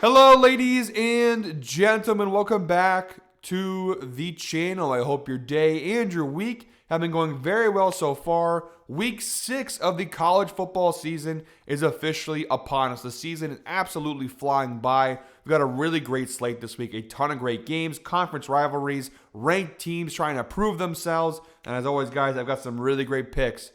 Hello, ladies and gentlemen. Welcome back to the channel. I hope your day and your week have been going very well so far. Week 6 of the college football season is officially upon us. The season is absolutely flying by. We've got a really great slate this week. A ton of great games, conference rivalries, ranked teams trying to prove themselves. And as always, guys, I've got some really great picks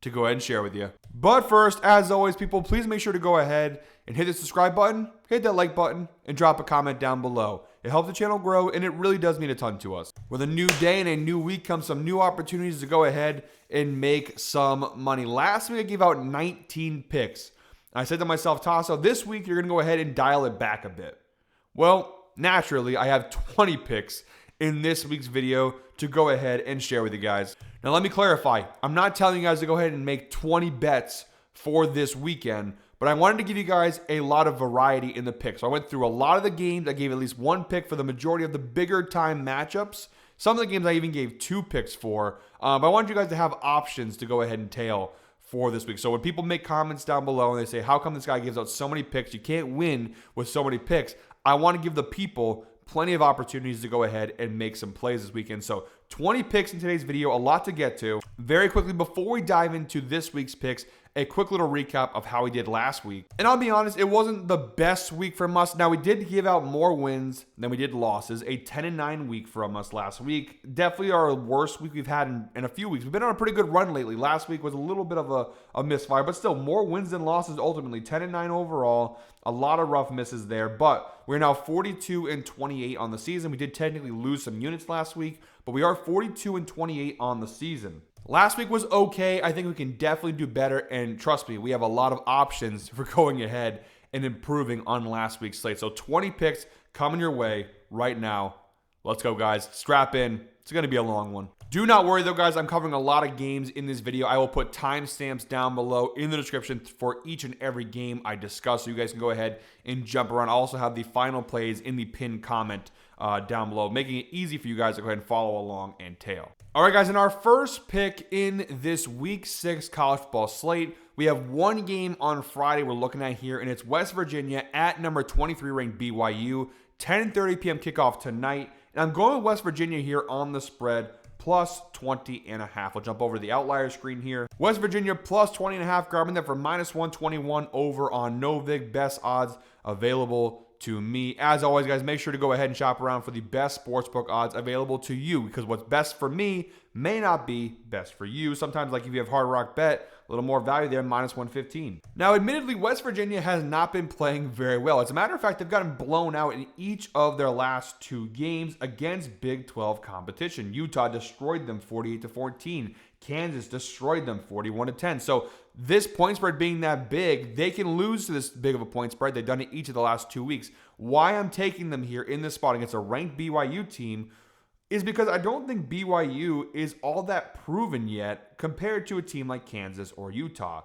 to go ahead and share with you. But first, as always, people, please make sure to go ahead and hit the subscribe button, hit that like button, and drop a comment down below. It helps the channel grow, and it really does mean a ton to us. With a new day and a new week comes some new opportunities to go ahead and make some money. Last week, I gave out 19 picks. I said to myself, Tasso, this week, you're going to go ahead and dial it back a bit. Well, naturally, I have 20 picks in this week's video to go ahead and share with you guys. Now, let me clarify. I'm not telling you guys to go ahead and make 20 bets for this weekend, but I wanted to give you guys a lot of variety in the picks. So I went through a lot of the games. I gave at least one pick for the majority of the bigger time matchups. Some of the games I even gave 2 picks for, but I wanted you guys to have options to go ahead and tail for this week. So when people make comments down below and they say, how come this guy gives out so many picks? You can't win with so many picks. I want to give the people plenty of opportunities to go ahead and make some plays this weekend. So 20 picks in today's video, a lot to get to. Very quickly, before we dive into this week's picks, a quick little recap of how we did last week. And I'll be honest, it wasn't the best week from us. Now, we did give out more wins than we did losses. A 10-9 week from us last week. Definitely our worst week we've had in a few weeks. We've been on a pretty good run lately. Last week was a little bit of a misfire, but still more wins than losses ultimately. 10-9 overall. A lot of rough misses there, but we're now 42-28 on the season. We did technically lose some units last week, but we are 42-28 on the season. Last week was okay. I think we can definitely do better, and trust me, we have a lot of options for going ahead and improving on last week's slate. So 20 picks coming your way right now. Let's go, guys. Strap in. It's going to be a long one. Do not worry, though, guys. I'm covering a lot of games in this video. I will put timestamps down below in the description for each and every game I discuss, so you guys can go ahead and jump around. I also have the final plays in the pinned comment down below, making it easy for you guys to go ahead and follow along and tail. All right, guys, in our first pick in this Week 6 college football slate, we have one game on Friday we're looking at here, and it's West Virginia at number 23 ranked BYU. 10:30 p.m. kickoff tonight. And I'm going with West Virginia here on the spread, plus 20.5. We'll jump over to the outlier screen here. West Virginia plus 20.5, grabbing that for minus 121 over on Novig. Best odds available to me. As always, guys, make sure to go ahead and shop around for the best sportsbook odds available to you, because what's best for me may not be best for you. Sometimes, like if you have Hard Rock Bet, a little more value there, minus 115. Now, admittedly, West Virginia has not been playing very well. As a matter of fact, they've gotten blown out in each of their last 2 games against Big 12 competition. Utah destroyed them 48-14. Kansas destroyed them 41-10. So this point spread being that big, they can lose to this big of a point spread. They've done it each of the last 2 weeks. Why I'm taking them here in this spot against a ranked BYU team is because I don't think BYU is all that proven yet compared to a team like Kansas or Utah.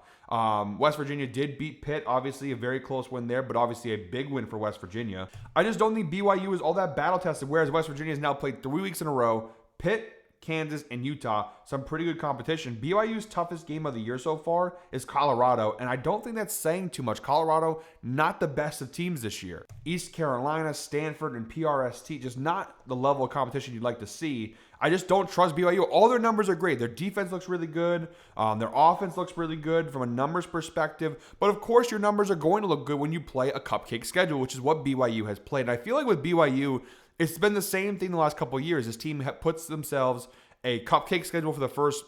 West Virginia did beat Pitt, obviously a very close win there, but obviously a big win for West Virginia. I just don't think BYU is all that battle-tested, whereas West Virginia has now played 3 weeks in a row. Pitt, Kansas, and Utah, some pretty good competition. BYU's toughest game of the year so far is Colorado, and I don't think that's saying too much. Colorado, not the best of teams this year. East Carolina, Stanford, and PRST, just not the level of competition you'd like to see. I just don't trust BYU. All their numbers are great. Their defense looks really good. Their offense looks really good from a numbers perspective. But of course, your numbers are going to look good when you play a cupcake schedule, which is what BYU has played. And I feel like with BYU, it's been the same thing the last couple of years. This team puts themselves a cupcake schedule for the first,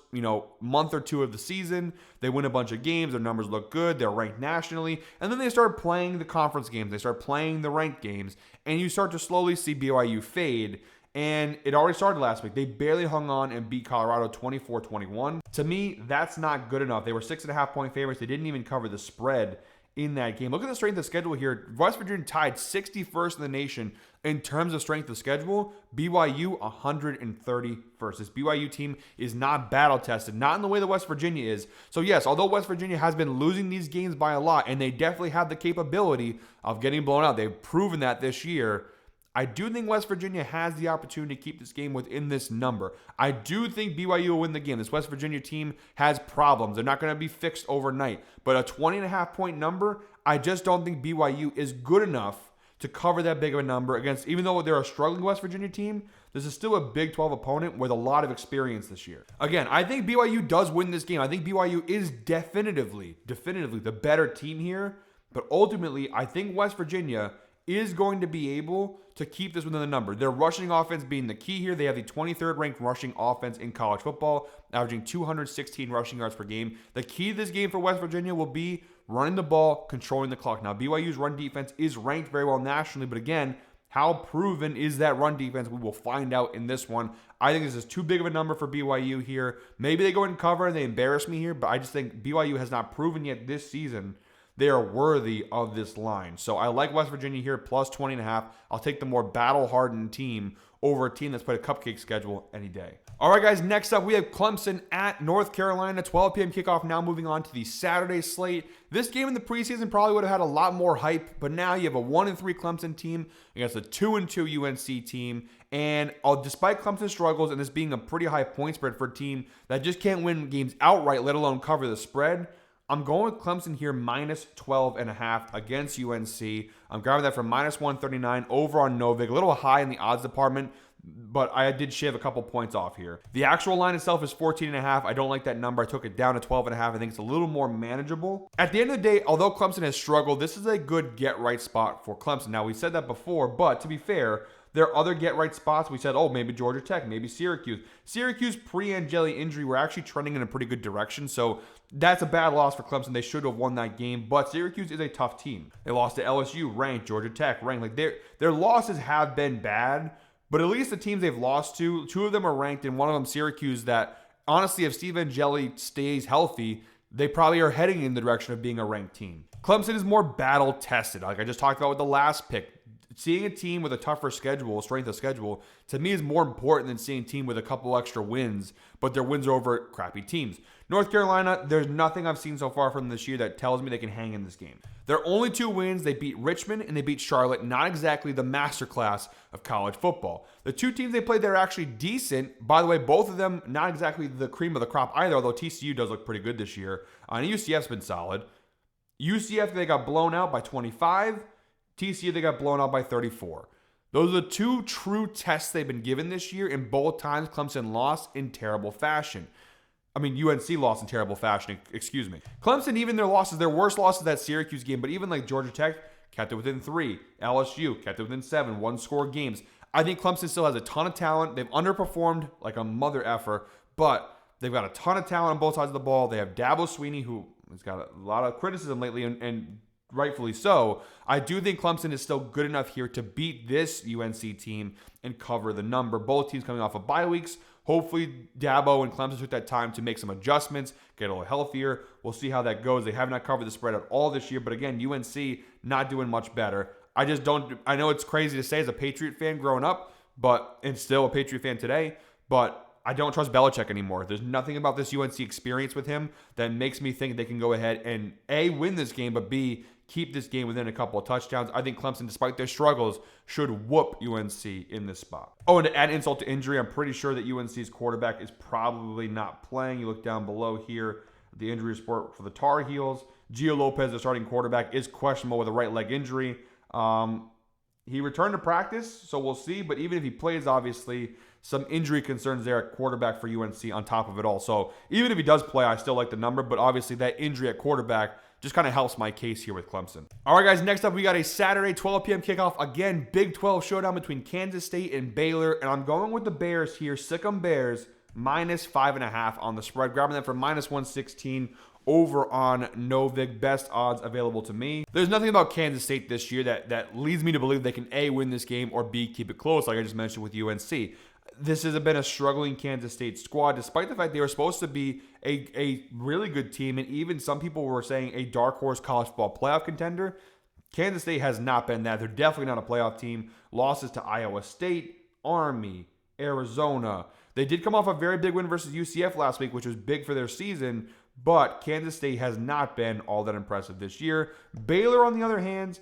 month or 2 of the season. They win a bunch of games. Their numbers look good. They're ranked nationally. And then they start playing the conference games. They start playing the ranked games. And you start to slowly see BYU fade. And it already started last week. They barely hung on and beat Colorado 24-21. To me, that's not good enough. They were 6.5 point favorites. They didn't even cover the spread in that game. Look at the strength of schedule here. West Virginia tied 61st in the nation in terms of strength of schedule. BYU 131st. This BYU team is not battle tested, not in the way that West Virginia is. So yes, although West Virginia has been losing these games by a lot, and they definitely have the capability of getting blown out, they've proven that this year, I do think West Virginia has the opportunity to keep this game within this number. I do think BYU will win the game. This West Virginia team has problems. They're not going to be fixed overnight. But a 20.5 point number, I just don't think BYU is good enough to cover that big of a number against, even though they're a struggling West Virginia team, this is still a Big 12 opponent with a lot of experience this year. Again, I think BYU does win this game. I think BYU is definitively the better team here. But ultimately, I think West Virginia is going to be able to keep this within the number. Their rushing offense being the key here. They have the 23rd ranked rushing offense in college football, averaging 216 rushing yards per game. The key to this game for West Virginia will be running the ball, controlling the clock. Now, BYU's run defense is ranked very well nationally, but again, how proven is that run defense? We will find out in this one. I think this is too big of a number for BYU here. Maybe they go in and cover and they embarrass me here, but I just think BYU has not proven yet this season they are worthy of this line. So I like West Virginia here, plus 20.5. I'll take the more battle-hardened team over a team that's played a cupcake schedule any day. All right, guys, next up we have Clemson at North Carolina, 12 p.m. kickoff. Now moving on to the Saturday slate. This game in the preseason probably would have had a lot more hype, but now you have a 1-3 Clemson team against a 2-2 UNC team. And despite Clemson's struggles and this being a pretty high point spread for a team that just can't win games outright, let alone cover the spread, I'm going with Clemson here, minus 12.5 against UNC. I'm grabbing that for minus 139 over on Novik. A little high in the odds department, but I did shave a couple points off here. The actual line itself is 14.5. I don't like that number. I took it down to 12.5. I think it's a little more manageable. At the end of the day, although Clemson has struggled, this is a good get-right spot for Clemson. Now, we said that before, but to be fair, there are other get-right spots. We said, oh, maybe Georgia Tech, maybe Syracuse. Syracuse pre-Angeli injury were actually trending in a pretty good direction, so that's a bad loss for Clemson. They should have won that game, but Syracuse is a tough team. They lost to LSU, ranked, Georgia Tech, ranked. Like their losses have been bad, but at least the teams they've lost to, two of them are ranked, and one of them, Syracuse, that honestly, if Steve Angeli stays healthy, they probably are heading in the direction of being a ranked team. Clemson is more battle-tested, like I just talked about with the last pick. Seeing a team with a tougher schedule, strength of schedule, to me is more important than seeing a team with a couple extra wins, but their wins are over crappy teams. North Carolina, there's nothing I've seen so far from this year that tells me they can hang in this game. Their only two wins, they beat Richmond and they beat Charlotte, not exactly the masterclass of college football. The two teams they played there are actually decent. By the way, both of them not exactly the cream of the crop either, although TCU does look pretty good this year. And UCF's been solid. UCF, they got blown out by 25. TCU, they got blown out by 34. Those are the two true tests they've been given this year, and both times Clemson lost in terrible fashion. I mean, UNC lost in terrible fashion, excuse me. Clemson, even their losses, their worst losses, that Syracuse game, but even like Georgia Tech, kept it within 3. LSU, kept it within 7, one-score games. I think Clemson still has a ton of talent. They've underperformed like a mother effer, but they've got a ton of talent on both sides of the ball. They have Dabo Swinney, who has got a lot of criticism lately, and rightfully so. I do think Clemson is still good enough here to beat this UNC team and cover the number. Both teams coming off of bye weeks. Hopefully, Dabo and Clemson took that time to make some adjustments, get a little healthier. We'll see how that goes. They have not covered the spread at all this year, but again, UNC not doing much better. I know it's crazy to say as a Patriot fan growing up, and still a Patriot fan today, but I don't trust Belichick anymore. There's nothing about this UNC experience with him that makes me think they can go ahead and A, win this game, but B, keep this game within a couple of touchdowns. I think Clemson, despite their struggles, should whoop UNC in this spot. Oh, and to add insult to injury, I'm pretty sure that UNC's quarterback is probably not playing. You look down below here, the injury report for the Tar Heels. Gio Lopez, the starting quarterback, is questionable with a right leg injury. He returned to practice, so we'll see. But even if he plays, obviously, some injury concerns there at quarterback for UNC on top of it all. So even if he does play, I still like the number. But obviously, that injury at quarterback just kind of helps my case here with Clemson. All right, guys, next up, we got a Saturday 12 p.m. kickoff. Again, Big 12 showdown between Kansas State and Baylor. And I'm going with the Bears here. Sick 'em Bears, minus 5.5 on the spread. Grabbing that for minus 116 over on Novik. Best odds available to me. There's nothing about Kansas State this year that leads me to believe they can A, win this game, or B, keep it close, like I just mentioned with UNC. This has been a struggling Kansas State squad, despite the fact they were supposed to be a really good team, and even some people were saying a dark horse college football playoff contender. Kansas State has not been that. They're definitely not a playoff team. Losses to Iowa State, Army, Arizona. They did come off a very big win versus UCF last week, which was big for their season, but Kansas State has not been all that impressive this year. Baylor, on the other hand,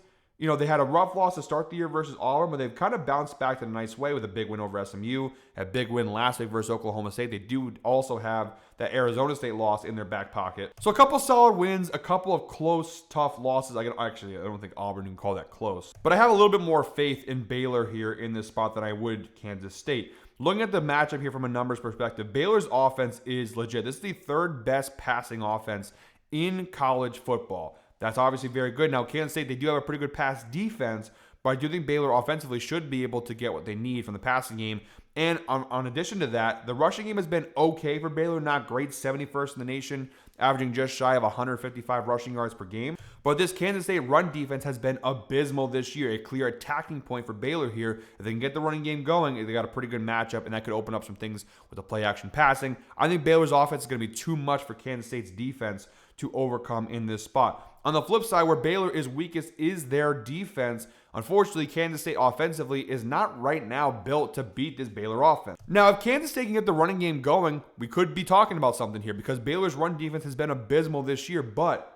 they had a rough loss to start the year versus Auburn, but they've kind of bounced back in a nice way with a big win over SMU, a big win last week versus Oklahoma State. They do also have that Arizona State loss in their back pocket. So a couple solid wins, a couple of close, tough losses. I don't think Auburn can call that close. But I have a little bit more faith in Baylor here in this spot than I would Kansas State. Looking at the matchup here from a numbers perspective, Baylor's offense is legit. This is the third best passing offense in college football. That's obviously very good. Now, Kansas State, they do have a pretty good pass defense, but I do think Baylor offensively should be able to get what they need from the passing game. And on addition to that, the rushing game has been okay for Baylor, not great, 71st in the nation, averaging just shy of 155 rushing yards per game. But this Kansas State run defense has been abysmal this year, a clear attacking point for Baylor here. If they can get the running game going, they got a pretty good matchup, and that could open up some things with the play-action passing. I think Baylor's offense is going to be too much for Kansas State's defense to overcome in this spot. On the flip side, where Baylor is weakest is their defense. Unfortunately, Kansas State offensively is not right now built to beat this Baylor offense. Now, if Kansas State can get the running game going, we could be talking about something here because Baylor's run defense has been abysmal this year, but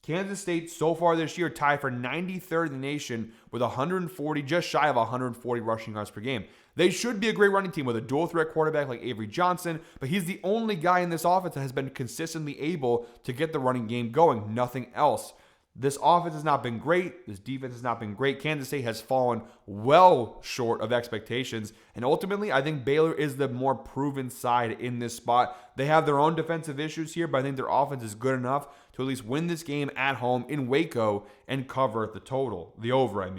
Kansas State so far this year tied for 93rd in the nation with 140, just shy of 140 rushing yards per game. They should be a great running team with a dual threat quarterback like Avery Johnson, but he's the only guy in this offense that has been consistently able to get the running game going. Nothing else. This offense has not been great. This defense has not been great. Kansas State has fallen well short of expectations. And ultimately, I think Baylor is the more proven side in this spot. They have their own defensive issues here, but I think their offense is good enough to at least win this game at home in Waco and cover the total. The over,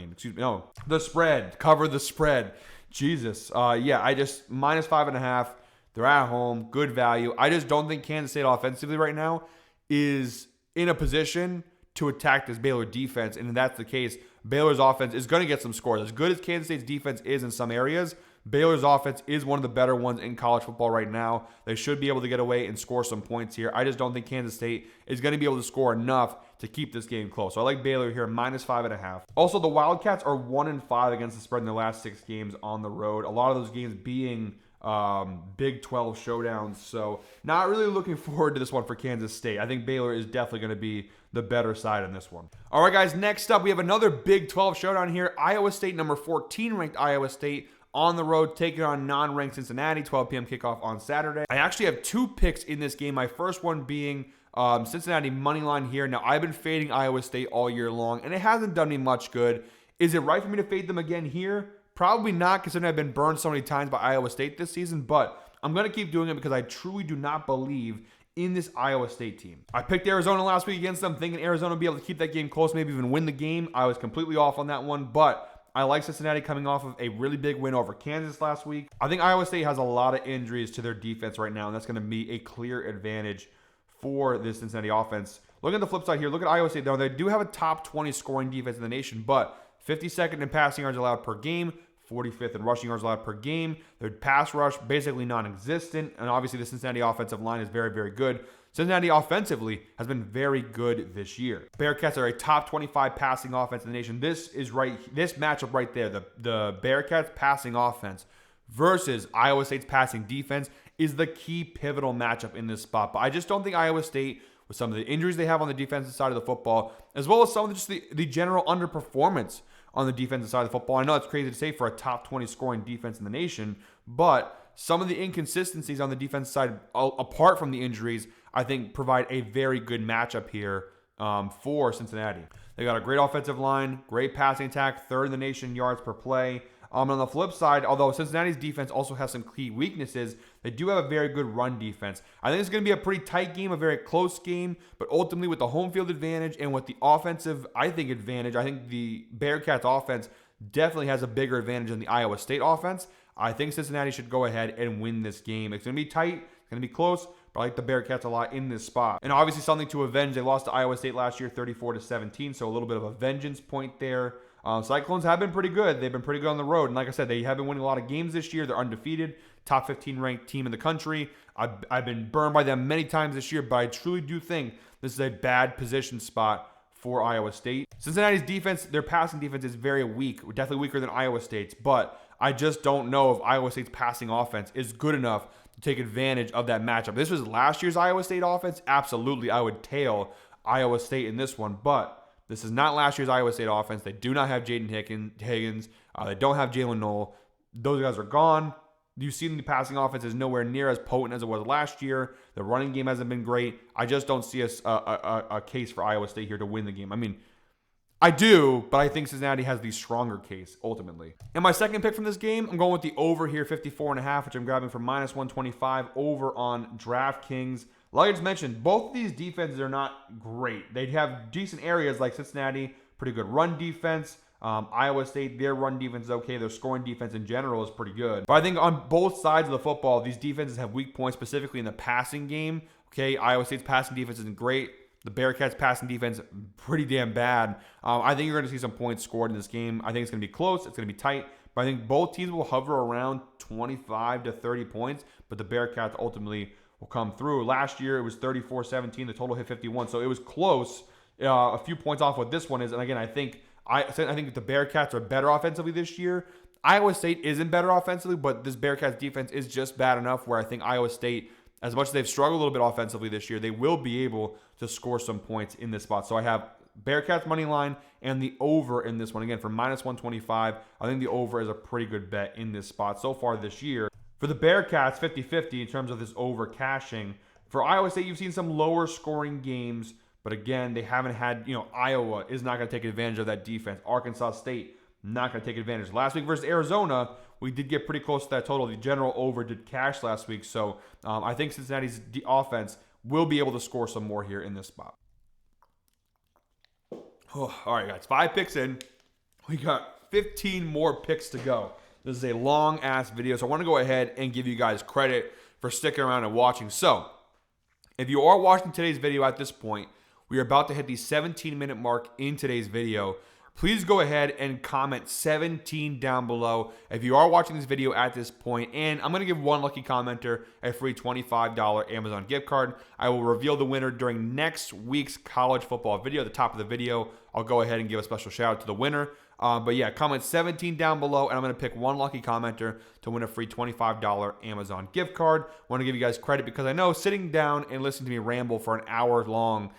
the spread. Cover the spread. Jesus. I just -5.5. They're at home. Good value. I just don't think Kansas State offensively right now is in a position to attack this Baylor defense. And if that's the case, Baylor's offense is going to get some scores. As good as Kansas State's defense is in some areas, Baylor's offense is one of the better ones in college football right now. They should be able to get away and score some points here. I just don't think Kansas State is going to be able to score enough to keep this game close. So I like Baylor here, -5.5. Also, the Wildcats are 1-5 against the spread in their last 6 games on the road. A lot of those games being Big 12 showdowns. So not really looking forward to this one for Kansas State. I think Baylor is definitely going to be the better side in this one. All right, guys, next up, we have another Big 12 showdown here. Iowa State, number 14 ranked Iowa State, on the road, taking on non-ranked Cincinnati, 12 p.m. kickoff on Saturday. I actually have 2 picks in this game. My first one being Cincinnati money line here. Now, I've been fading Iowa State all year long, and it hasn't done me much good. Is it right for me to fade them again here? Probably not, considering I've been burned so many times by Iowa State this season, but I'm going to keep doing it because I truly do not believe in this Iowa State team. I picked Arizona last week against them, thinking Arizona would be able to keep that game close, maybe even win the game. I was completely off on that one, but I like Cincinnati coming off of a really big win over Kansas last week. I think Iowa State has a lot of injuries to their defense right now, and that's going to be a clear advantage for this Cincinnati offense. Look at the flip side here. Look at Iowa State, though. They do have a top 20 scoring defense in the nation, but 52nd in passing yards allowed per game, 45th in rushing yards allowed per game. Their pass rush basically non-existent, and obviously the Cincinnati offensive line is very, very good. Cincinnati offensively has been very good this year. Bearcats are a top 25 passing offense in the nation. This matchup right there, the Bearcats passing offense versus Iowa State's passing defense, is the key pivotal matchup in this spot. But I just don't think Iowa State, with some of the injuries they have on the defensive side of the football, as well as some of just the general underperformance on the defensive side of the football. I know it's crazy to say for a top 20 scoring defense in the nation, but some of the inconsistencies on the defensive side, apart from the injuries, I think provide a very good matchup here for Cincinnati. They got a great offensive line, great passing attack, 3rd in the nation yards per play. On the flip side, although Cincinnati's defense also has some key weaknesses, they do have a very good run defense. I think it's going to be a pretty tight game, a very close game, but ultimately with the home field advantage and with the offensive, advantage, I think the Bearcats offense definitely has a bigger advantage than the Iowa State offense. I think Cincinnati should go ahead and win this game. It's going to be tight, it's going to be close, but I like the Bearcats a lot in this spot. And obviously something to avenge. They lost to Iowa State last year, 34-17, so a little bit of a vengeance point there. Cyclones have been pretty good. They've been pretty good on the road. And like I said, they have been winning a lot of games this year. They're undefeated, top 15 ranked team in the country. I've been burned by them many times this year, but I truly do think this is a bad position spot for Iowa State. Cincinnati's defense, their passing defense is very weak, definitely weaker than Iowa State's, but I just don't know if Iowa State's passing offense is good enough to take advantage of that matchup. This was last year's Iowa State offense. Absolutely, I would tail Iowa State in this one, but This is not last year's Iowa State offense. They do not have Jaden Higgins. They don't have Jalen Knoll. Those guys are gone. You've seen the passing offense is nowhere near as potent as it was last year. The running game hasn't been great. I just don't see a case for Iowa State here to win the game. I mean, I do, but I think Cincinnati has the stronger case ultimately. And my second pick from this game, I'm going with the over here, 54.5, which I'm grabbing for -125 over on DraftKings. Like I just mentioned, both of these defenses are not great. They have decent areas like Cincinnati, pretty good run defense. Iowa State, their run defense is okay. Their scoring defense in general is pretty good. But I think on both sides of the football, these defenses have weak points, specifically in the passing game. Okay, Iowa State's passing defense isn't great. The Bearcats' passing defense, pretty damn bad. I think you're going to see some points scored in this game. I think it's going to be close. It's going to be tight. But I think both teams will hover around 25 to 30 points. But the Bearcats ultimately will come through. Last year, it was 34-17. The total hit 51. So it was close. A few points off what this one is. And again, I think the Bearcats are better offensively this year. Iowa State isn't better offensively, but this Bearcats defense is just bad enough where I think Iowa State, as much as they've struggled a little bit offensively this year, they will be able to score some points in this spot. So I have Bearcats money line and the over in this one. Again, for -125, I think the over is a pretty good bet in this spot so far this year. For the Bearcats, 50-50 in terms of this over cashing. For Iowa State, you've seen some lower scoring games, but again, they haven't had, Iowa is not going to take advantage of that defense. Arkansas State, not going to take advantage. Last week versus Arizona, we did get pretty close to that total. The general over did cash last week, so I think Cincinnati's offense will be able to score some more here in this spot. Oh, all right, guys, 5 picks in. We got 15 more picks to go. This is a long-ass video, so I want to go ahead and give you guys credit for sticking around and watching. So, if you are watching today's video at this point, we are about to hit the 17-minute mark in today's video. Please go ahead and comment 17 down below if you are watching this video at this point. And I'm going to give one lucky commenter a free $25 Amazon gift card. I will reveal the winner during next week's college football video. At the top of the video, I'll go ahead and give a special shout out to the winner. But yeah, comment 17 down below, and I'm going to pick one lucky commenter to win a free $25 Amazon gift card. I want to give you guys credit because I know sitting down and listening to me ramble for an hour long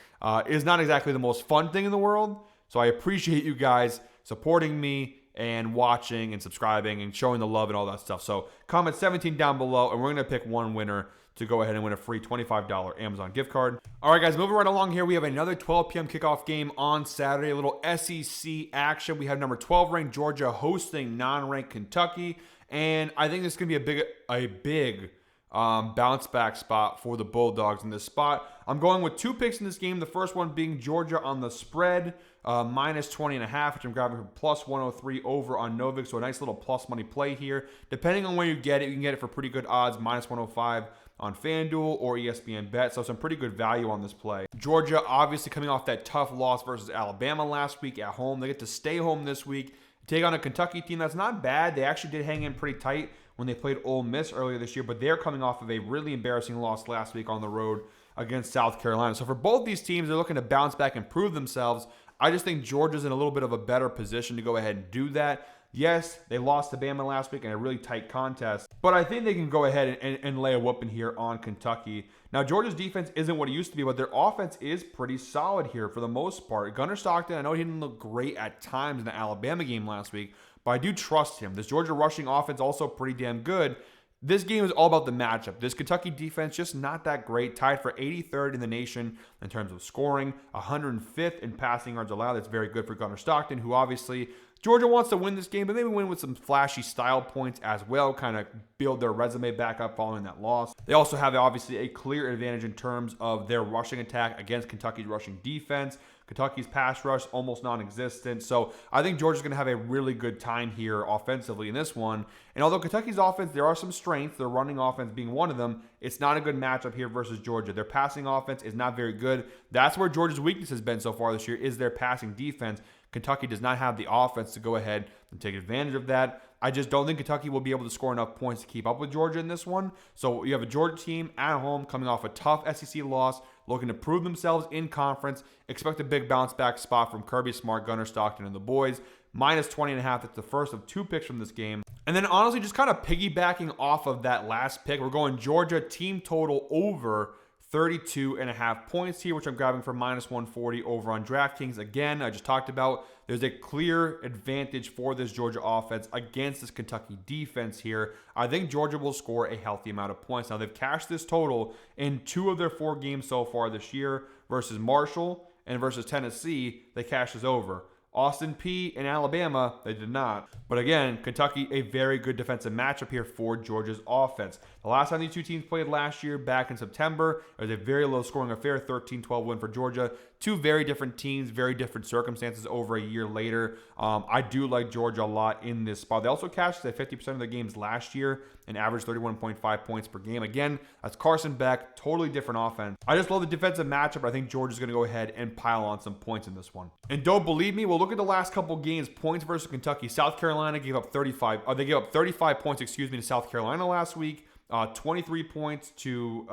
is not exactly the most fun thing in the world. So I appreciate you guys supporting me and watching and subscribing and showing the love and all that stuff. So comment 17 down below, and we're going to pick one winner to go ahead and win a free $25 Amazon gift card. All right, guys, moving right along here, we have another 12 p.m. kickoff game on Saturday, a little SEC action. We have number 12 ranked Georgia hosting non-ranked Kentucky, and I think this is going to be a big bounce back spot for the Bulldogs in this spot. I'm going with 2 picks in this game. The first one being Georgia on the spread, -20.5, which I'm grabbing for +103 over on Novik. So a nice little plus money play here. Depending on where you get it, you can get it for pretty good odds, -105 on FanDuel or ESPN Bet. So some pretty good value on this play. Georgia obviously coming off that tough loss versus Alabama last week at home. They get to stay home this week, take on a Kentucky team that's not bad. They actually did hang in pretty tight when they played Ole Miss earlier this year, but they're coming off of a really embarrassing loss last week on the road against South Carolina. So for both these teams, they're looking to bounce back and prove themselves. I just think Georgia's in a little bit of a better position to go ahead and do that. Yes, they lost to Bama last week in a really tight contest, but I think they can go ahead and lay a whooping here on Kentucky. Now, Georgia's defense isn't what it used to be, but their offense is pretty solid here for the most part. Gunnar Stockton, I know he didn't look great at times in the Alabama game last week, but I do trust him. This Georgia rushing offense also pretty damn good. This game is all about the matchup. This Kentucky defense just not that great. Tied for 83rd in the nation in terms of scoring, 105th in passing yards allowed. That's very good for Gunnar Stockton, who obviously Georgia wants to win this game, but maybe win with some flashy style points as well, kind of build their resume back up following that loss. They also have obviously a clear advantage in terms of their rushing attack against Kentucky's rushing defense. Kentucky's pass rush almost non-existent. So I think Georgia's going to have a really good time here offensively in this one. And although Kentucky's offense, there are some strengths, their running offense being one of them, it's not a good matchup here versus Georgia. Their passing offense is not very good. That's where Georgia's weakness has been so far this year, is their passing defense. Kentucky does not have the offense to go ahead and take advantage of that. I just don't think Kentucky will be able to score enough points to keep up with Georgia in this one. So you have a Georgia team at home coming off a tough SEC loss, looking to prove themselves in conference. Expect a big bounce back spot from Kirby Smart, Gunnar Stockton, and the boys. -20.5. That's the first of 2 picks from this game. And then honestly, just kind of piggybacking off of that last pick, we're going Georgia team total over 32.5 points here, which I'm grabbing for minus 140 over on DraftKings. Again, I just talked about there's a clear advantage for this Georgia offense against this Kentucky defense here. I think Georgia will score a healthy amount of points. Now, they've cashed this total in 2 of their 4 games so far this year versus Marshall and versus Tennessee. They cashed this over. Austin Peay and Alabama, they did not. But again, Kentucky, a very good defensive matchup here for Georgia's offense. The last time these two teams played last year, back in September, it was a very low-scoring affair, 13-12 win for Georgia. 2 very different teams, very different circumstances over a year later. I do like Georgia a lot in this spot. They also cashed at 50% of their games last year and averaged 31.5 points per game. Again, that's Carson Beck, totally different offense. I just love the defensive matchup. I think Georgia's going to go ahead and pile on some points in this one. And don't believe me? Well, look at the last couple games. Points versus Kentucky. South Carolina gave up 35. They gave up 35 points, to South Carolina last week. 23 points to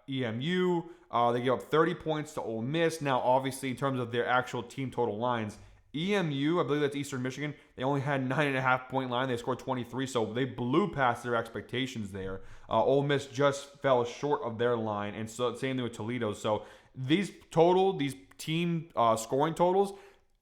EMU. They gave up 30 points to Ole Miss. Now, obviously, in terms of their actual team total lines, EMU, I believe that's Eastern Michigan, they only had 9.5 point line. They scored 23, so they blew past their expectations there. Ole Miss just fell short of their line, and so same thing with Toledo. So these team scoring totals,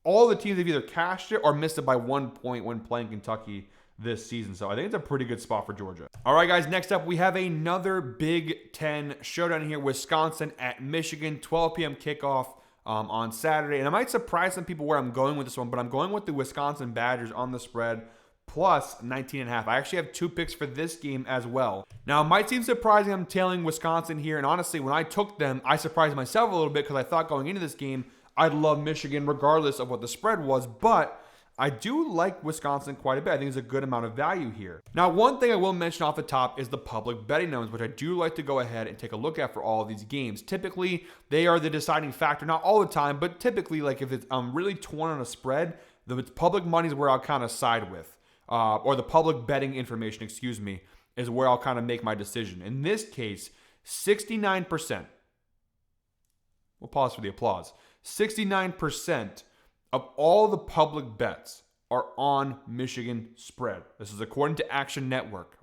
all the teams have either cashed it or missed it by 1 point when playing Kentucky this season. So I think it's a pretty good spot for Georgia. All right, guys, next up, we have another Big Ten showdown here. Wisconsin at Michigan, 12 p.m. kickoff on Saturday. And I might surprise some people where I'm going with this one, but I'm going with the Wisconsin Badgers on the spread plus 19.5. I actually have 2 picks for this game as well. Now, it might seem surprising I'm tailing Wisconsin here. And honestly, when I took them, I surprised myself a little bit because I thought going into this game, I'd love Michigan regardless of what the spread was. But I do like Wisconsin quite a bit. I think there's a good amount of value here. Now, one thing I will mention off the top is the public betting numbers, which I do like to go ahead and take a look at for all of these games. Typically, they are the deciding factor. Not all the time, but typically, like if it's really torn on a spread, the public money is where I'll kind of side with. Or the public betting information, is where I'll kind of make my decision. In this case, 69%. We'll pause for the applause. 69% of all the public bets are on Michigan spread. This is according to Action Network,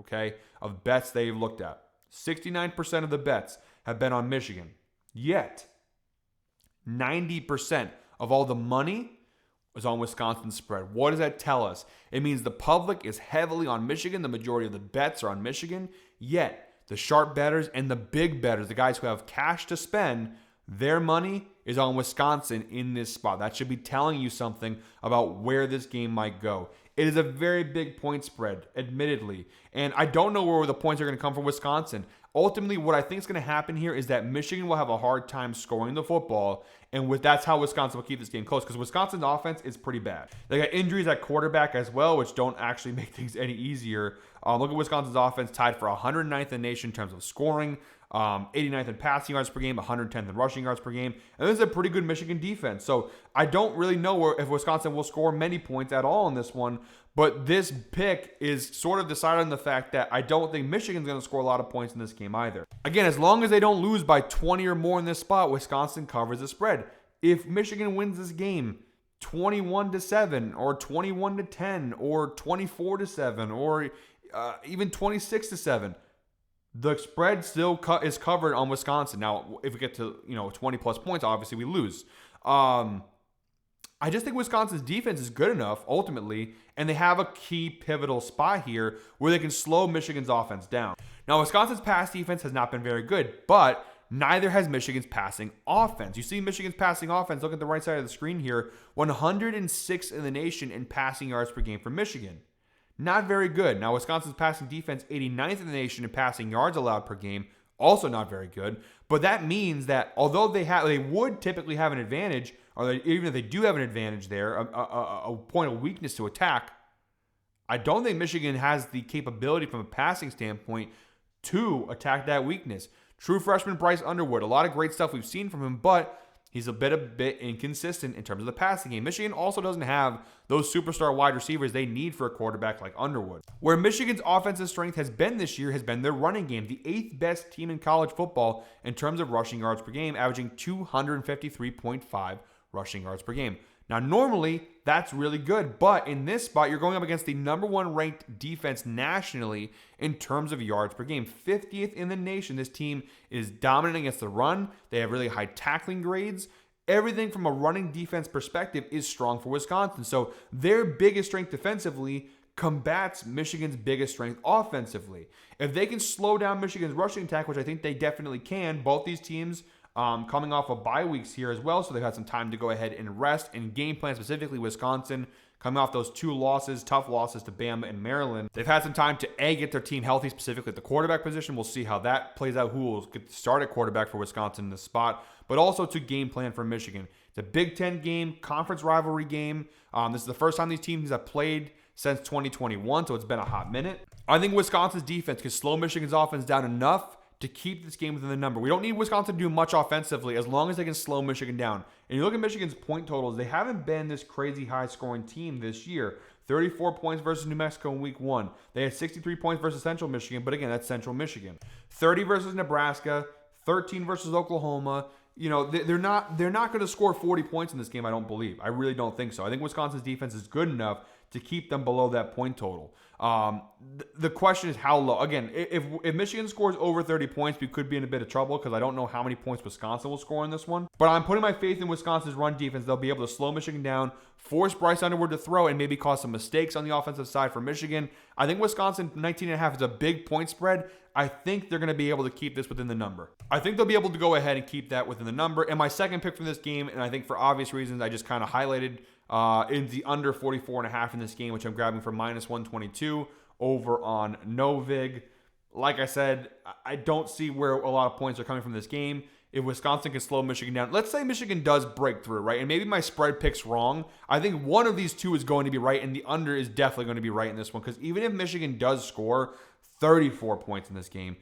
of bets they've looked at. 69% of the bets have been on Michigan. Yet, 90% of all the money is on Wisconsin spread. What does that tell us? It means the public is heavily on Michigan. The majority of the bets are on Michigan. Yet, the sharp bettors and the big bettors, the guys who have cash to spend, their money is on Wisconsin in this spot. That should be telling you something about where this game might go. It is a very big point spread, admittedly. And I don't know where the points are going to come from Wisconsin. Ultimately, what I think is going to happen here is that Michigan will have a hard time scoring the football. And that's how Wisconsin will keep this game close, because Wisconsin's offense is pretty bad. They got injuries at quarterback as well, which don't actually make things any easier. Look at Wisconsin's offense, tied for 109th in the nation in terms of scoring. 89th in passing yards per game, 110th in rushing yards per game. And this is a pretty good Michigan defense. So I don't really know if Wisconsin will score many points at all in this one. But this pick is sort of decided on the fact that I don't think Michigan's going to score a lot of points in this game either. Again, as long as they don't lose by 20 or more in this spot, Wisconsin covers the spread. If Michigan wins this game 21-7 or 21-10 or 24-7 or even 26-7, the spread still is covered on Wisconsin. Now, if we get to 20 plus points, obviously we lose. I just think Wisconsin's defense is good enough ultimately, and they have a key pivotal spot here where they can slow Michigan's offense down. Now, Wisconsin's pass defense has not been very good, but neither has Michigan's passing offense. You see Michigan's passing offense, look at the right side of the screen here, 106th in the nation in passing yards per game for Michigan. Not very good. Now, Wisconsin's passing defense, 89th in the nation in passing yards allowed per game. Also not very good. But that means that although they would typically have an advantage, or even if they do have an advantage there, a point of weakness to attack, I don't think Michigan has the capability from a passing standpoint to attack that weakness. True freshman Bryce Underwood, a lot of great stuff we've seen from him, but he's a bit inconsistent in terms of the passing game. Michigan also doesn't have those superstar wide receivers they need for a quarterback like Underwood. Where Michigan's offensive strength has been this year has been their running game, the 8th best team in college football in terms of rushing yards per game, averaging 253.5 rushing yards per game. Now, normally, that's really good, but in this spot, you're going up against the number 1 ranked defense nationally in terms of yards per game. 50th in the nation. This team is dominant against the run. They have really high tackling grades. Everything from a running defense perspective is strong for Wisconsin. So their biggest strength defensively combats Michigan's biggest strength offensively. If they can slow down Michigan's rushing attack, which I think they definitely can, both these teams coming off of bye weeks here as well, so they've had some time to go ahead and rest and game plan, specifically Wisconsin, coming off those 2 losses, tough losses to Bama and Maryland. They've had some time to get their team healthy, specifically at the quarterback position. We'll see how that plays out, who will get the start at quarterback for Wisconsin in this spot, but also to game plan for Michigan. It's a Big Ten game, conference rivalry game. This is the first time these teams have played since 2021, so it's been a hot minute. I think Wisconsin's defense can slow Michigan's offense down enough to keep this game within the number. We don't need Wisconsin to do much offensively as long as they can slow Michigan down. And you look at Michigan's point totals, they haven't been this crazy high-scoring team this year. 34 points versus New Mexico in week 1. They had 63 points versus Central Michigan, but again, that's Central Michigan. 30 versus Nebraska, 13 versus Oklahoma. You know, they're not going to score 40 points in this game, I don't believe. I really don't think so. I think Wisconsin's defense is good enough to keep them below that point total. The question is how low. Again, if Michigan scores over 30 points, we could be in a bit of trouble because I don't know how many points Wisconsin will score in this one. But I'm putting my faith in Wisconsin's run defense. They'll be able to slow Michigan down, force Bryce Underwood to throw, and maybe cause some mistakes on the offensive side for Michigan. I think Wisconsin 19.5 is a big point spread. I think they're going to be able to keep this within the number. I think they'll be able to go ahead and keep that within the number. And my second pick from this game, and I think for obvious reasons, I just kind of highlighted in the under 44.5 in this game, which I'm grabbing for minus 122 over on Novig. Like I said, I don't see where a lot of points are coming from this game. If Wisconsin can slow Michigan down, let's say Michigan does break through, right? And maybe my spread pick's wrong. I think one of these two is going to be right, and the under is definitely going to be right in this one. Because even if Michigan does score 34 points in this game,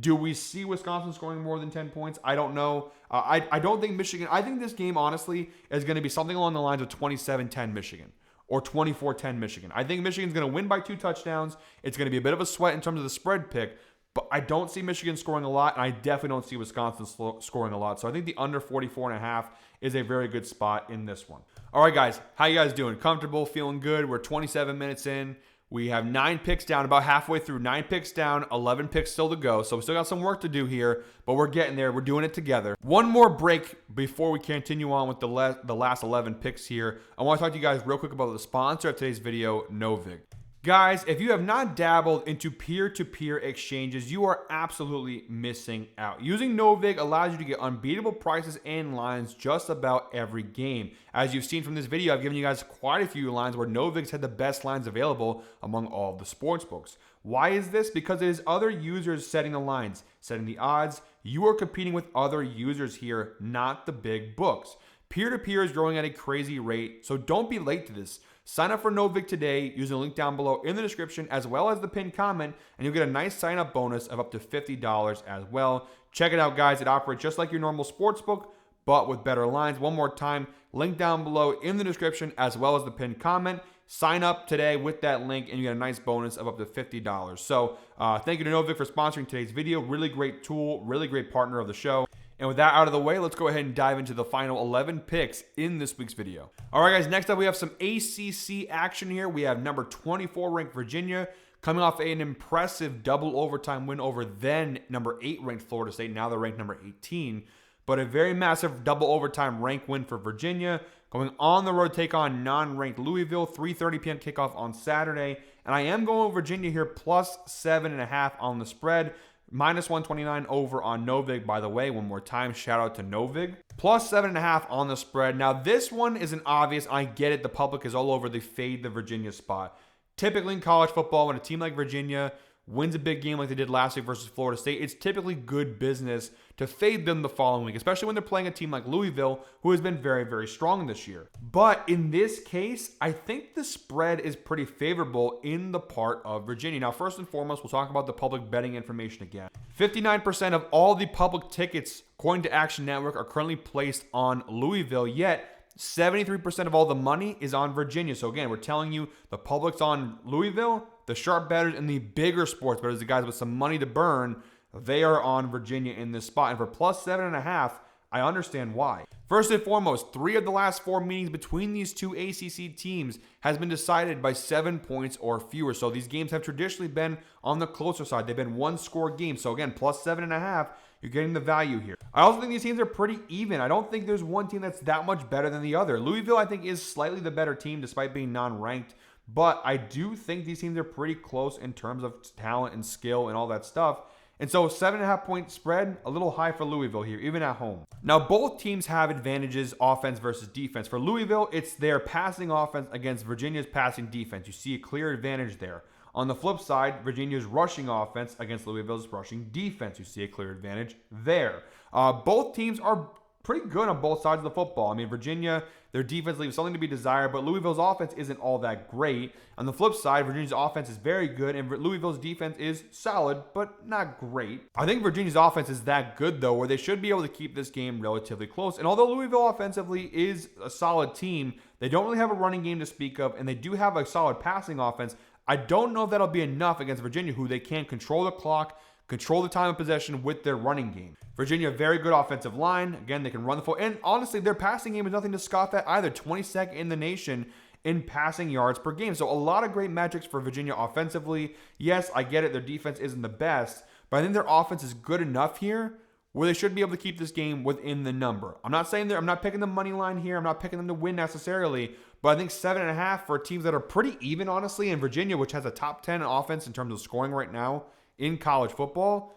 do we see Wisconsin scoring more than 10 points? I don't know. I don't think Michigan... I think this game, honestly, is going to be something along the lines of 27-10 Michigan or 24-10 Michigan. I think Michigan's going to win by 2 touchdowns. It's going to be a bit of a sweat in terms of the spread pick, but I don't see Michigan scoring a lot, and I definitely don't see Wisconsin scoring a lot. So I think the under 44.5 is a very good spot in this one. All right, guys. How you guys doing? Comfortable? Feeling good? We're 27 minutes in. We have 9 picks down, about halfway through. 9 picks down, 11 picks still to go. So we still got some work to do here, but we're getting there. We're doing it together. One more break before we continue on with the last 11 picks here. I want to talk to you guys real quick about the sponsor of today's video, Novig. Guys, if you have not dabbled into peer-to-peer exchanges, you are absolutely missing out. Using Novig allows you to get unbeatable prices and lines just about every game. As you've seen from this video, I've given you guys quite a few lines where Novig's had the best lines available among all of the sports books. Why is this? Because it is other users setting the lines, setting the odds. You are competing with other users here, not the big books. Peer-to-peer is growing at a crazy rate, so don't be late to this. Sign up for Novig today using the link down below in the description as well as the pinned comment, and you'll get a nice sign-up bonus of up to $50 as well. Check it out, guys. It operates just like your normal sportsbook, but with better lines. One more time, link down below in the description as well as the pinned comment. Sign up today with that link, and you get a nice bonus of up to $50. So thank you to Novig for sponsoring today's video. Really great tool, really great partner of the show. And with that out of the way, let's go ahead and dive into the final 11 picks in this week's video. All right, guys, next up we have some ACC action here. We have number 24 ranked Virginia coming off an impressive double overtime win over then number 8 ranked Florida State. Now they're ranked number 18. But a very massive double overtime rank win for Virginia. Going on the road to take on non-ranked Louisville. 3:30 p.m. kickoff on Saturday. And I am going with Virginia here plus 7.5 on the spread. Minus 129 over on Novig, by the way. One more time, shout out to Novig. Plus 7.5 on the spread. Now, this one isn't obvious. I get it. The public is all over the fade the Virginia spot. Typically in college football, when a team like Virginia wins a big game like they did last week versus Florida State, it's typically good business to fade them the following week, especially when they're playing a team like Louisville, who has been very, very strong this year. But in this case, I think the spread is pretty favorable in the part of Virginia. Now, first and foremost, we'll talk about the public betting information again. 59% of all the public tickets, according to Action Network, are currently placed on Louisville, yet 73% of all the money is on Virginia. So again, we're telling you the public's on Louisville, the sharp bettors and the bigger sports bettors, the guys with some money to burn, they are on Virginia in this spot. And for plus 7.5, I understand why. First and foremost, 3 of the last 4 meetings between these two ACC teams has been decided by 7 points or fewer. So these games have traditionally been on the closer side. They've been one-score games. So again, plus 7.5, you're getting the value here. I also think these teams are pretty even. I don't think there's one team that's that much better than the other. Louisville, I think, is slightly the better team despite being non-ranked. But I do think these teams are pretty close in terms of talent and skill and all that stuff. And so 7.5 point spread, a little high for Louisville here, even at home. Now, both teams have advantages, offense versus defense. For Louisville, it's their passing offense against Virginia's passing defense. You see a clear advantage there. On the flip side, Virginia's rushing offense against Louisville's rushing defense. You see a clear advantage there. Both teams are pretty good on both sides of the football. I mean, Virginia, their defense leaves something to be desired, but Louisville's offense isn't all that great. On the flip side, Virginia's offense is very good, and Louisville's defense is solid, but not great. I think Virginia's offense is that good, though, where they should be able to keep this game relatively close. And although Louisville offensively is a solid team, they don't really have a running game to speak of, and they do have a solid passing offense. I don't know if that'll be enough against Virginia, who they can control the clock, control the time of possession with their running game. Virginia, very good offensive line. Again, they can run the football. And honestly, their passing game is nothing to scoff at either. 22nd in the nation in passing yards per game. So a lot of great metrics for Virginia offensively. Yes, I get it. Their defense isn't the best. But I think their offense is good enough here where they should be able to keep this game within the number. I'm not saying I'm not picking the money line here. I'm not picking them to win necessarily. But I think 7.5 for teams that are pretty even, honestly. And Virginia, which has a top 10 offense in terms of scoring right now in college football,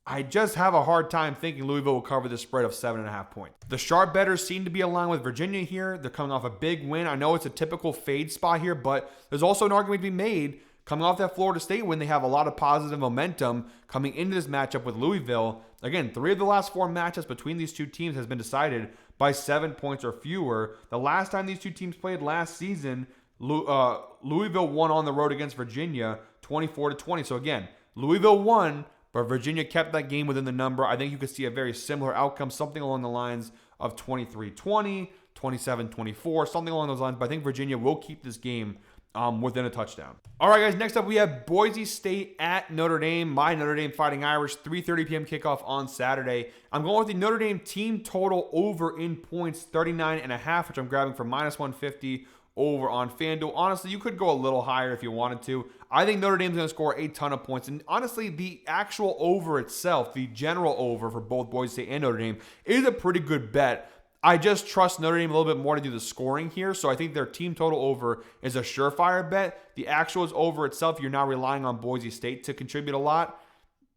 I just have a hard time thinking Louisville will cover this spread of 7.5 points. The sharp bettors seem to be aligned with Virginia here. They're coming off a big win. I know it's a typical fade spot here, but there's also an argument to be made coming off that Florida State win. They have a lot of positive momentum coming into this matchup with Louisville. Again, 3 of the last 4 matchups between these two teams has been decided by 7 points or fewer. The last time these two teams played last season, Louisville won on the road against Virginia 24-20. So again, Louisville won, but Virginia kept that game within the number. I think you could see a very similar outcome, something along the lines of 23-20, 27-24, something along those lines. But I think Virginia will keep this game within a touchdown. All right, guys, next up we have Boise State at Notre Dame. My Notre Dame Fighting Irish, 3:30 p.m. kickoff on Saturday. I'm going with the Notre Dame team total over in points, 39.5, which I'm grabbing for minus 150 over on FanDuel. Honestly, you could go a little higher if you wanted to. I think Notre Dame's going to score a ton of points. And honestly, the actual over itself, the general over for both Boise State and Notre Dame, is a pretty good bet. I just trust Notre Dame a little bit more to do the scoring here. So I think their team total over is a surefire bet. The actual is over itself. You're now relying on Boise State to contribute a lot.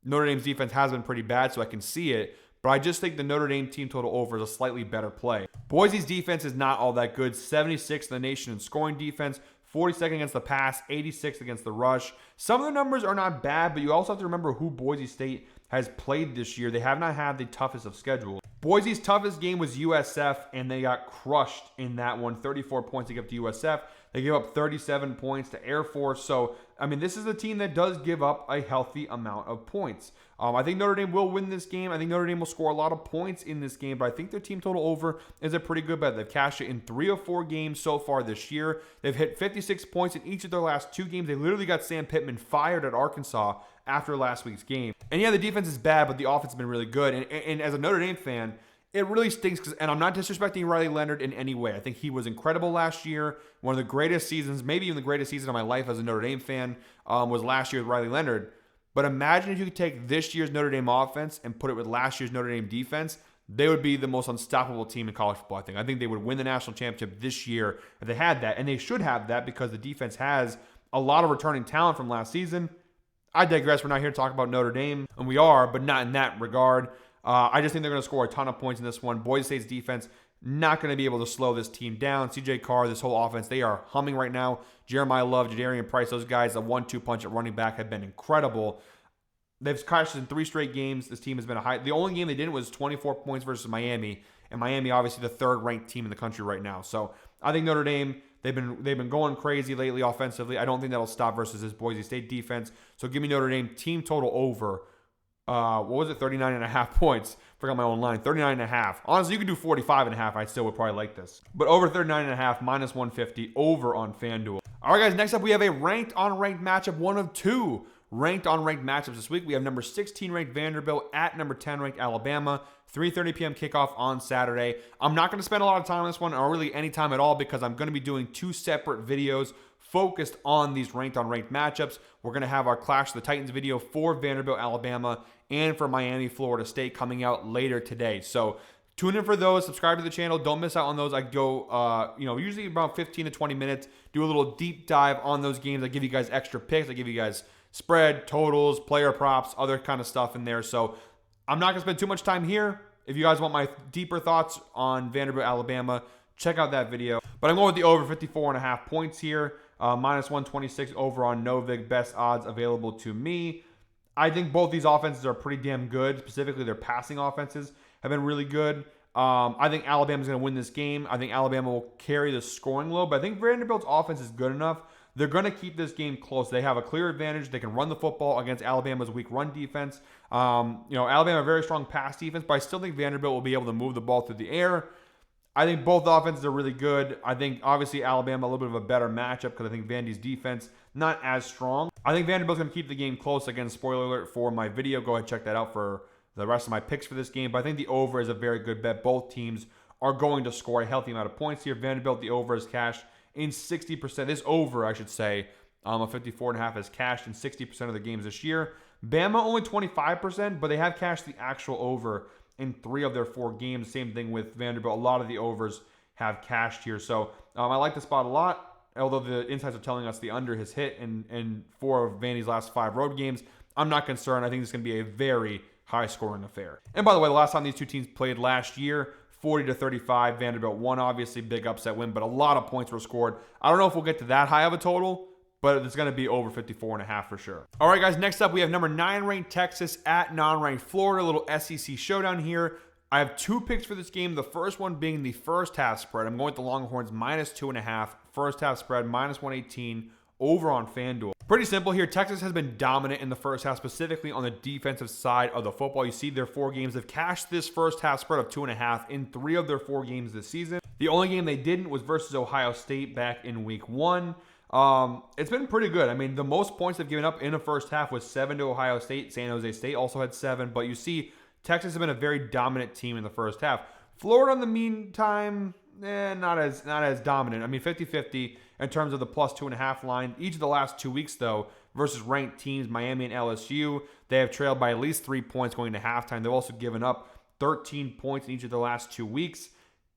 Notre Dame's defense has been pretty bad, so I can see it. But I just think the Notre Dame team total over is a slightly better play. Boise's defense is not all that good. 76th in the nation in scoring defense, 42nd against the pass, 86th against the rush. Some of the numbers are not bad, but you also have to remember who Boise State has played this year. They have not had the toughest of schedule. Boise's toughest game was USF, and they got crushed in that one. 34 points to give to USF. They gave up 37 points to Air Force. So, I mean, this is a team that does give up a healthy amount of points. I think Notre Dame will win this game. I think Notre Dame will score a lot of points in this game, but I think their team total over is a pretty good bet. They've cashed it in 3 of 4 games so far this year. They've hit 56 points in each of their last 2 games. They literally got Sam Pittman fired at Arkansas after last week's game. And yeah, the defense is bad, but the offense has been really good. And as a Notre Dame fan, it really stinks, and I'm not disrespecting Riley Leonard in any way. I think he was incredible last year. One of the greatest seasons, maybe even the greatest season of my life as a Notre Dame fan, was last year with Riley Leonard. But imagine if you could take this year's Notre Dame offense and put it with last year's Notre Dame defense. They would be the most unstoppable team in college football, I think. I think they would win the national championship this year if they had that. And they should have that because the defense has a lot of returning talent from last season. I digress. We're not here to talk about Notre Dame, and we are, but not in that regard. I just think they're going to score a ton of points in this one. Boise State's defense not going to be able to slow this team down. CJ Carr, this whole offense, they are humming right now. Jeremiah Love, Jadarian Price, those guys, the 1-2 punch at running back have been incredible. They've crashed in 3 straight games. This team has been a high. The only game they didn't was 24 points versus Miami, and Miami obviously the 3rd ranked team in the country right now. So I think Notre Dame, they've been going crazy lately offensively. I don't think that'll stop versus this Boise State defense. So give me Notre Dame team total over. What was it? 39.5 points. Forgot my own line. 39.5. Honestly, you could do 45.5. I still would probably like this. But over 39.5, minus 150, over on FanDuel. All right, guys, next up we have a ranked on ranked matchup, one of 2. ranked unranked matchups this week. We have number 16 ranked Vanderbilt at number 10 ranked Alabama. 3:30 p.m. kickoff on Saturday. I'm not going to spend a lot of time on this one, or really any time at all, because I'm going to be doing 2 separate videos focused on these ranked unranked matchups. We're going to have our Clash of the Titans video for Vanderbilt, Alabama, and for Miami, Florida State coming out later today. So tune in for those. Subscribe to the channel. Don't miss out on those. I go, usually about 15 to 20 minutes, do a little deep dive on those games. I give you guys extra picks. I give you guys spread, totals, player props, other kind of stuff in there. So I'm not going to spend too much time here. If you guys want my deeper thoughts on Vanderbilt, Alabama, check out that video. But I'm going with the over 54.5 points here. Minus 126 over on Novig. Best odds available to me. I think both these offenses are pretty damn good. Specifically, their passing offenses have been really good. I think Alabama's going to win this game. I think Alabama will carry the scoring load. But I think Vanderbilt's offense is good enough. They're going to keep this game close. They have a clear advantage. They can run the football against Alabama's weak run defense. Alabama, a very strong pass defense, but I still think Vanderbilt will be able to move the ball through the air. I think both offenses are really good. I think, obviously, Alabama a little bit of a better matchup because I think Vandy's defense not as strong. I think Vanderbilt's going to keep the game close. Again, spoiler alert for my video. Go ahead and check that out for the rest of my picks for this game. But I think the over is a very good bet. Both teams are going to score a healthy amount of points here. Vanderbilt, the over is cashed in 60%. This over, I should say, of 54.5 has cashed in 60% of the games this year. Bama only 25%, but they have cashed the actual over in 3 of their 4 games. Same thing with Vanderbilt. A lot of the overs have cashed here. So I like the spot a lot, although the insights are telling us the under has hit in 4 of Vandy's last 5 road games. I'm not concerned. I think this is going to be a very high-scoring affair. And by the way, the last time these two teams played last year, 40-35, Vanderbilt won, obviously, big upset win, but a lot of points were scored. I don't know if we'll get to that high of a total, but it's going to be over 54.5 for sure. All right, guys, next up, we have number 9 ranked Texas at non-ranked Florida. A little SEC showdown here. I have 2 picks for this game. The first one being the first half spread. I'm going with the Longhorns minus 2.5. First half spread minus 118 over on FanDuel. Pretty simple here. Texas has been dominant in the first half, specifically on the defensive side of the football. You see their 4 games have cashed this first half spread of 2.5 in 3 of their 4 games this season. The only game they didn't was versus Ohio State back in week 1. It's been pretty good. I mean, the most points they've given up in the first half was 7 to Ohio State. San Jose State also had 7, but you see Texas has been a very dominant team in the first half. Florida, in the meantime, not as dominant. I mean, 50-50 in terms of the plus 2.5 line. Each of the last 2 weeks, though, versus ranked teams, Miami and LSU, they have trailed by at least 3 points going to halftime. They've also given up 13 points in each of the last 2 weeks.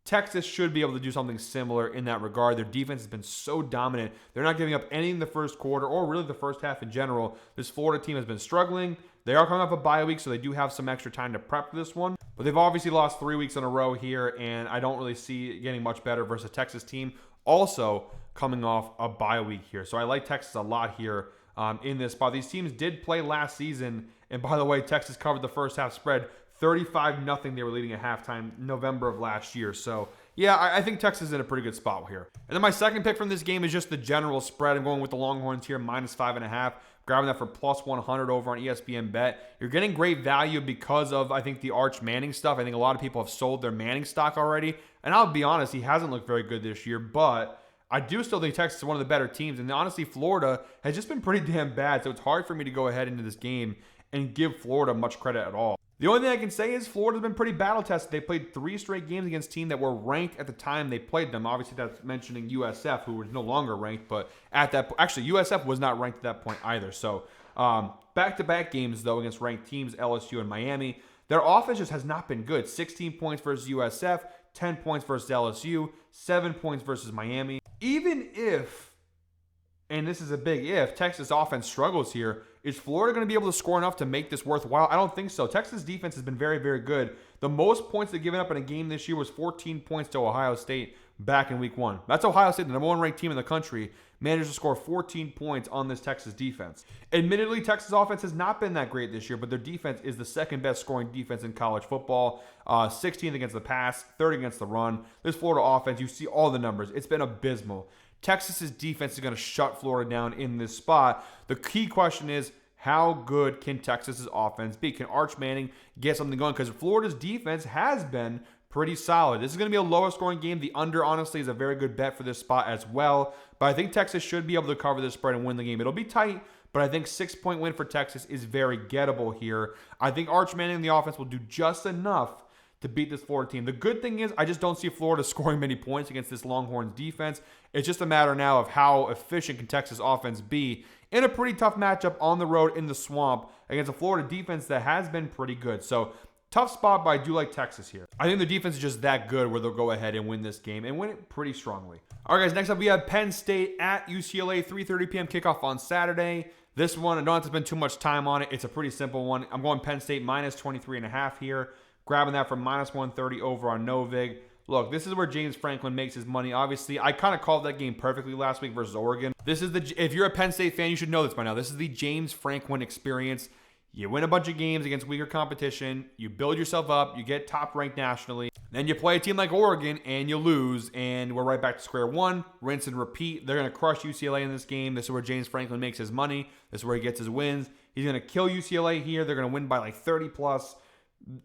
Texas should be able to do something similar in that regard. Their defense has been so dominant. They're not giving up anything in the first quarter or really the first half in general. This Florida team has been struggling. They are coming off a bye week, so they do have some extra time to prep for this one. But they've obviously lost 3 weeks in a row here, and I don't really see it getting much better versus a Texas team also coming off a bye week here. So I like Texas a lot here in this spot. These teams did play last season, and by the way, Texas covered the first half spread 35-0. They were leading at halftime November of last year. So yeah, I think Texas is in a pretty good spot here. And then my second pick from this game is just the general spread. I'm going with the Longhorns here, minus 5.5. Grabbing that for plus 100 over on ESPN Bet. You're getting great value because of, I think, the Arch Manning stuff. I think a lot of people have sold their Manning stock already. And I'll be honest, he hasn't looked very good this year. But I do still think Texas is one of the better teams. And honestly, Florida has just been pretty damn bad. So it's hard for me to go ahead into this game and give Florida much credit at all. The only thing I can say is Florida's been pretty battle-tested. They played 3 straight games against teams that were ranked at the time they played them. Obviously, that's mentioning USF, who was no longer ranked, but at that actually, USF was not ranked at that point either. So, back-to-back games, though, against ranked teams, LSU and Miami, their offense just has not been good. 16 points versus USF, 10 points versus LSU, 7 points versus Miami. Even if, and this is a big if, Texas offense struggles here, is Florida going to be able to score enough to make this worthwhile? I don't think so. Texas defense has been very, very good. The most points they've given up in a game this year was 14 points to Ohio State back in week 1. That's Ohio State, the number 1 ranked team in the country, managed to score 14 points on this Texas defense. Admittedly, Texas offense has not been that great this year, but their defense is the second best scoring defense in college football. 16th against the pass, 3rd against the run. This Florida offense, you see all the numbers. It's been abysmal. Texas's defense is going to shut Florida down in this spot. The key question is, how good can Texas's offense be? Can Arch Manning get something going? Because Florida's defense has been pretty solid. This is going to be a lower scoring game. The under, honestly, is a very good bet for this spot as well. But I think Texas should be able to cover this spread and win the game. It'll be tight, but I think 6-point win for Texas is very gettable here. I think Arch Manning and the offense will do just enough to beat this Florida team. The good thing is I just don't see Florida scoring many points against this Longhorns defense. It's just a matter now of how efficient can Texas offense be in a pretty tough matchup on the road in the swamp against a Florida defense that has been pretty good. So tough spot, but I do like Texas here. I think the defense is just that good where they'll go ahead and win this game and win it pretty strongly. All right, guys, next up we have Penn State at UCLA, 3:30 p.m. kickoff on Saturday. This one, I don't have to spend too much time on it. It's a pretty simple one. I'm going Penn State minus 23.5 here. Grabbing that from minus 130 over on Novig. Look, this is where James Franklin makes his money. Obviously, I kind of called that game perfectly last week versus Oregon. This is if you're a Penn State fan, you should know this by now. This is the James Franklin experience. You win a bunch of games against weaker competition. You build yourself up. You get top ranked nationally. Then you play a team like Oregon and you lose. And we're right back to square one. Rinse and repeat. They're going to crush UCLA in this game. This is where James Franklin makes his money. This is where he gets his wins. He's going to kill UCLA here. They're going to win by like 30 plus.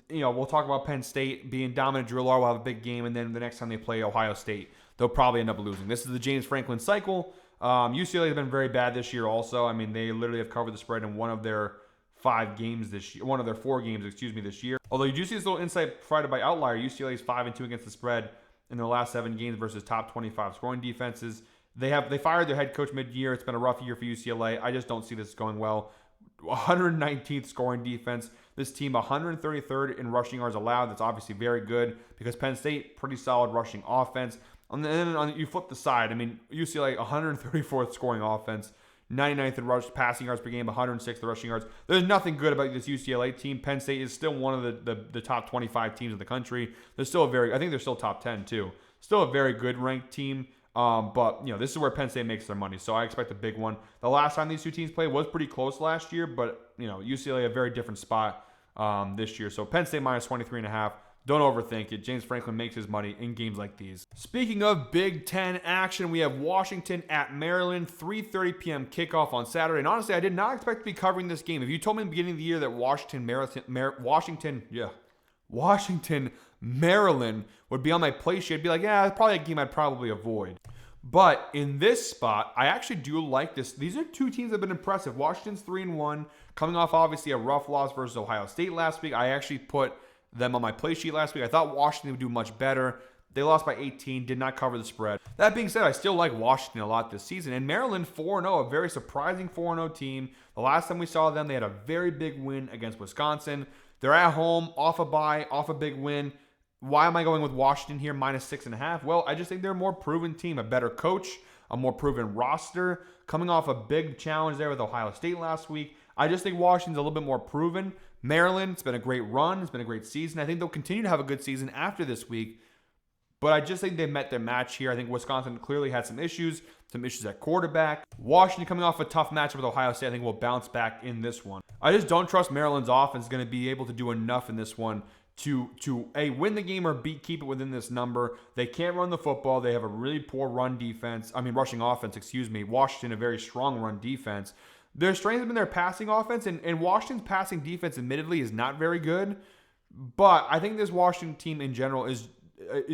You know, we'll talk about Penn State being dominant. Drew Lohr will have a big game. And then the next time they play Ohio State, they'll probably end up losing. This is the James Franklin cycle. UCLA has been very bad this year also. I mean, they literally have covered the spread in one of their 5 games this year, one of their 4 games, this year. Although you do see this little insight provided by Outlier, UCLA is 5-2 against the spread in their last 7 games versus top 25 scoring defenses. They fired their head coach mid-year. It's been a rough year for UCLA. I just don't see this going well. 119th scoring defense. This team 133rd in rushing yards allowed. That's obviously very good because Penn State, pretty solid rushing offense. And then you flip the side. I mean, UCLA 134th scoring offense. 99th in passing yards per game, 106th in rushing yards. There's nothing good about this UCLA team. Penn State is still one of the top 25 teams in the country. They're still I think they're still top 10 too. Still a very good ranked team. But, you know, this is where Penn State makes their money. So I expect a big one. The last time these two teams played was pretty close last year, but, you know, UCLA a very different spot this year. So Penn State minus 23.5. Don't overthink it. James Franklin makes his money in games like these. Speaking of Big Ten action, we have Washington at Maryland, 3:30 p.m. kickoff on Saturday. And honestly, I did not expect to be covering this game. If you told me in the beginning of the year that Washington, Maryland would be on my play sheet, I'd be like, yeah, it's probably a game I'd probably avoid. But in this spot, I actually do like this. These are two teams that have been impressive. Washington's 3-1, coming off obviously a rough loss versus Ohio State last week. I actually put them on my play sheet last week. I thought Washington would do much better. They lost by 18, did not cover the spread. That being said, I still like Washington a lot this season. And Maryland 4-0, a very surprising 4-0 team. The last time we saw them, they had a very big win against Wisconsin. They're at home, off a bye, off a big win. Why am I going with Washington here, minus 6.5? Well, I just think they're a more proven team, a better coach, a more proven roster. Coming off a big challenge there with Ohio State last week. I just think Washington's a little bit more proven. Maryland, it's been a great run. It's been a great season. I think they'll continue to have a good season after this week. But I just think they met their match here. I think Wisconsin clearly had some issues at quarterback. Washington coming off a tough matchup with Ohio State, I think will bounce back in this one. I just don't trust Maryland's offense is going to be able to do enough in this one to win the game or keep it within this number. They can't run the football. They have a really poor rushing offense, Washington, a very strong run defense. Their strength has been their passing offense, and Washington's passing defense admittedly is not very good. But I think this Washington team in general is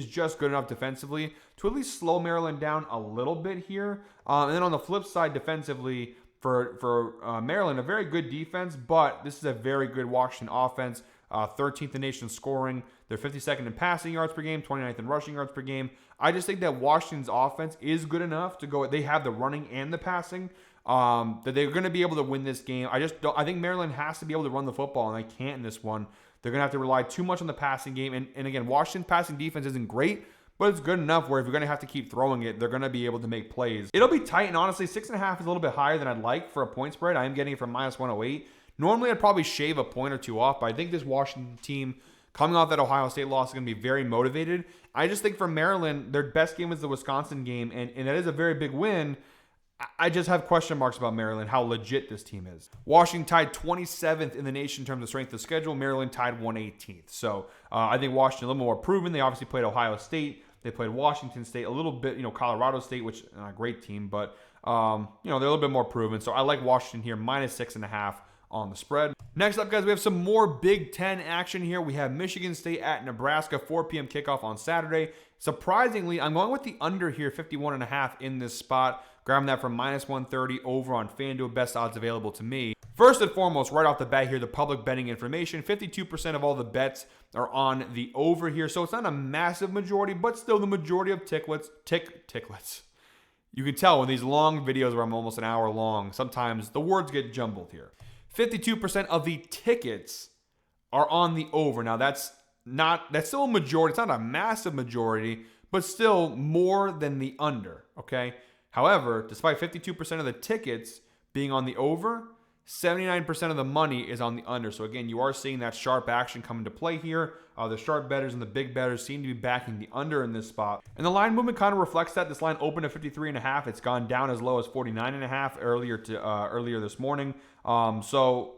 just good enough defensively to at least slow Maryland down a little bit here. And then on the flip side, defensively for Maryland, a very good defense, but this is a very good Washington offense. 13th in nation scoring. They're 52nd in passing yards per game, 29th in rushing yards per game. I just think that Washington's offense is good enough to go. They have the running and the passing. That they're going to be able to win this game. I think Maryland has to be able to run the football, and they can't in this one. They're going to have to rely too much on the passing game. And again, Washington's passing defense isn't great, but it's good enough where if you're going to have to keep throwing it, they're going to be able to make plays. It'll be tight, and honestly, 6.5 is a little bit higher than I'd like for a point spread. I am getting it from minus 108. Normally, I'd probably shave a point or two off, but I think this Washington team, coming off that Ohio State loss, is going to be very motivated. I just think for Maryland, their best game was the Wisconsin game, and that is a very big win. I just have question marks about Maryland, how legit this team is. Washington tied 27th in the nation in terms of strength of schedule. Maryland tied 118th. So I think Washington a little more proven. They obviously played Ohio State. They played Washington State, a little bit, Colorado State, which is not a great team, but, they're a little bit more proven. So I like Washington here, minus 6.5 on the spread. Next up, guys, we have some more Big Ten action here. We have Michigan State at Nebraska, 4 p.m. kickoff on Saturday. Surprisingly, I'm going with the under here, 51.5 in this spot. Grabbing that from -130 over on FanDuel, best odds available to me. First and foremost, right off the bat here, the public betting information. 52% of all the bets are on the over here. So it's not a massive majority, but still the majority of ticklets. You can tell with these long videos where I'm almost an hour long, sometimes the words get jumbled here. 52% of the tickets are on the over. Now that's still a majority. It's not a massive majority, but still more than the under, okay? However, despite 52% of the tickets being on the over, 79% of the money is on the under. So again, you are seeing that sharp action come into play here. The sharp bettors and the big bettors seem to be backing the under in this spot. And the line movement kind of reflects that. This line opened at 53.5. It's gone down as low as 49.5 earlier this morning. So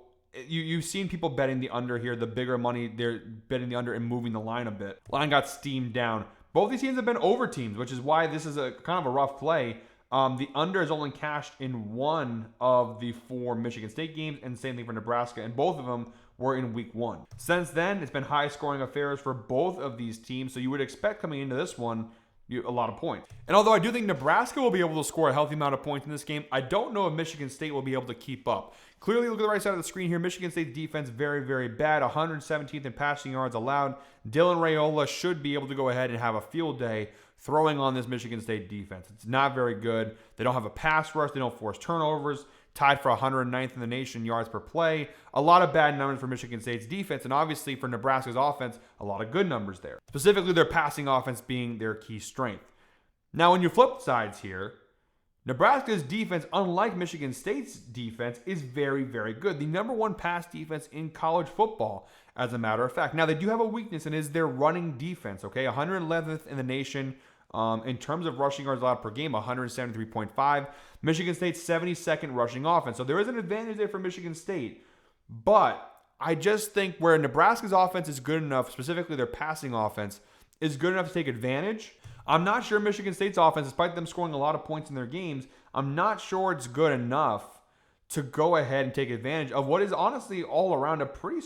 you've seen people betting the under here. The bigger money, they're betting the under and moving the line a bit. Line got steamed down. Both these teams have been over teams, which is why this is a kind of a rough play. The under is only cashed in one of the 4 Michigan State games, and same thing for Nebraska, and both of them were in week 1. Since then, it's been high-scoring affairs for both of these teams, so you would expect coming into this one a lot of points. And although I do think Nebraska will be able to score a healthy amount of points in this game, I don't know if Michigan State will be able to keep up. Clearly, look at the right side of the screen here. Michigan State's defense very, very bad. 117th in passing yards allowed. Dylan Raiola should be able to go ahead and have a field day throwing on this Michigan State defense. It's not very good. They don't have a pass rush. They don't force turnovers. Tied for 109th in the nation yards per play. A lot of bad numbers for Michigan State's defense, and obviously for Nebraska's offense, a lot of good numbers there. Specifically, their passing offense being their key strength. Now, when you flip sides here, Nebraska's defense, unlike Michigan State's defense, is very, very good. The number 1 pass defense in college football, as a matter of fact. Now, they do have a weakness, and is their running defense, okay? 111th in the nation. In terms of rushing yards allowed per game, 173.5. Michigan State's 72nd rushing offense. So there is an advantage there for Michigan State. But I just think where Nebraska's offense is good enough, specifically their passing offense, is good enough to take advantage. I'm not sure Michigan State's offense, despite them scoring a lot of points in their games, I'm not sure it's good enough to go ahead and take advantage of what is honestly all around a pretty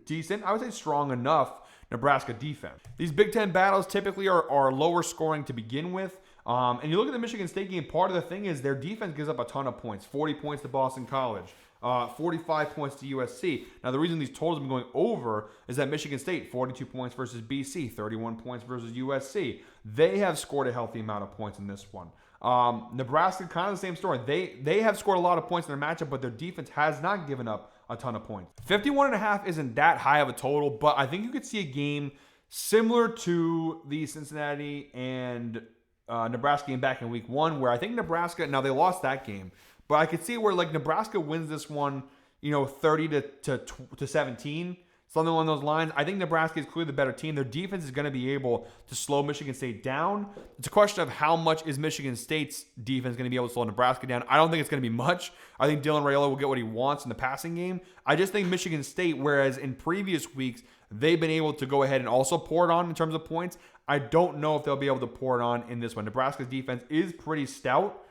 decent, I would say strong enough Nebraska defense. These Big Ten battles typically are lower scoring to begin with. And you look at the Michigan State game, part of the thing is their defense gives up a ton of points. 40 points to Boston College. 45 points to USC. Now, the reason these totals have been going over is that Michigan State, 42 points versus BC, 31 points versus USC. They have scored a healthy amount of points in this one. Nebraska, kind of the same story. They have scored a lot of points in their matchup, but their defense has not given up a ton of points. 51.5 isn't that high of a total, but I think you could see a game similar to the Cincinnati and Nebraska game back in week 1, where I think Nebraska, now they lost that game, but I could see where like Nebraska wins this one, 30 to 17, something along those lines. I think Nebraska is clearly the better team. Their defense is going to be able to slow Michigan State down. It's a question of how much is Michigan State's defense going to be able to slow Nebraska down. I don't think it's going to be much. I think Dylan Raiola will get what he wants in the passing game. I just think Michigan State, whereas in previous weeks, they've been able to go ahead and also pour it on in terms of points, I don't know if they'll be able to pour it on in this one. Nebraska's defense is pretty stout,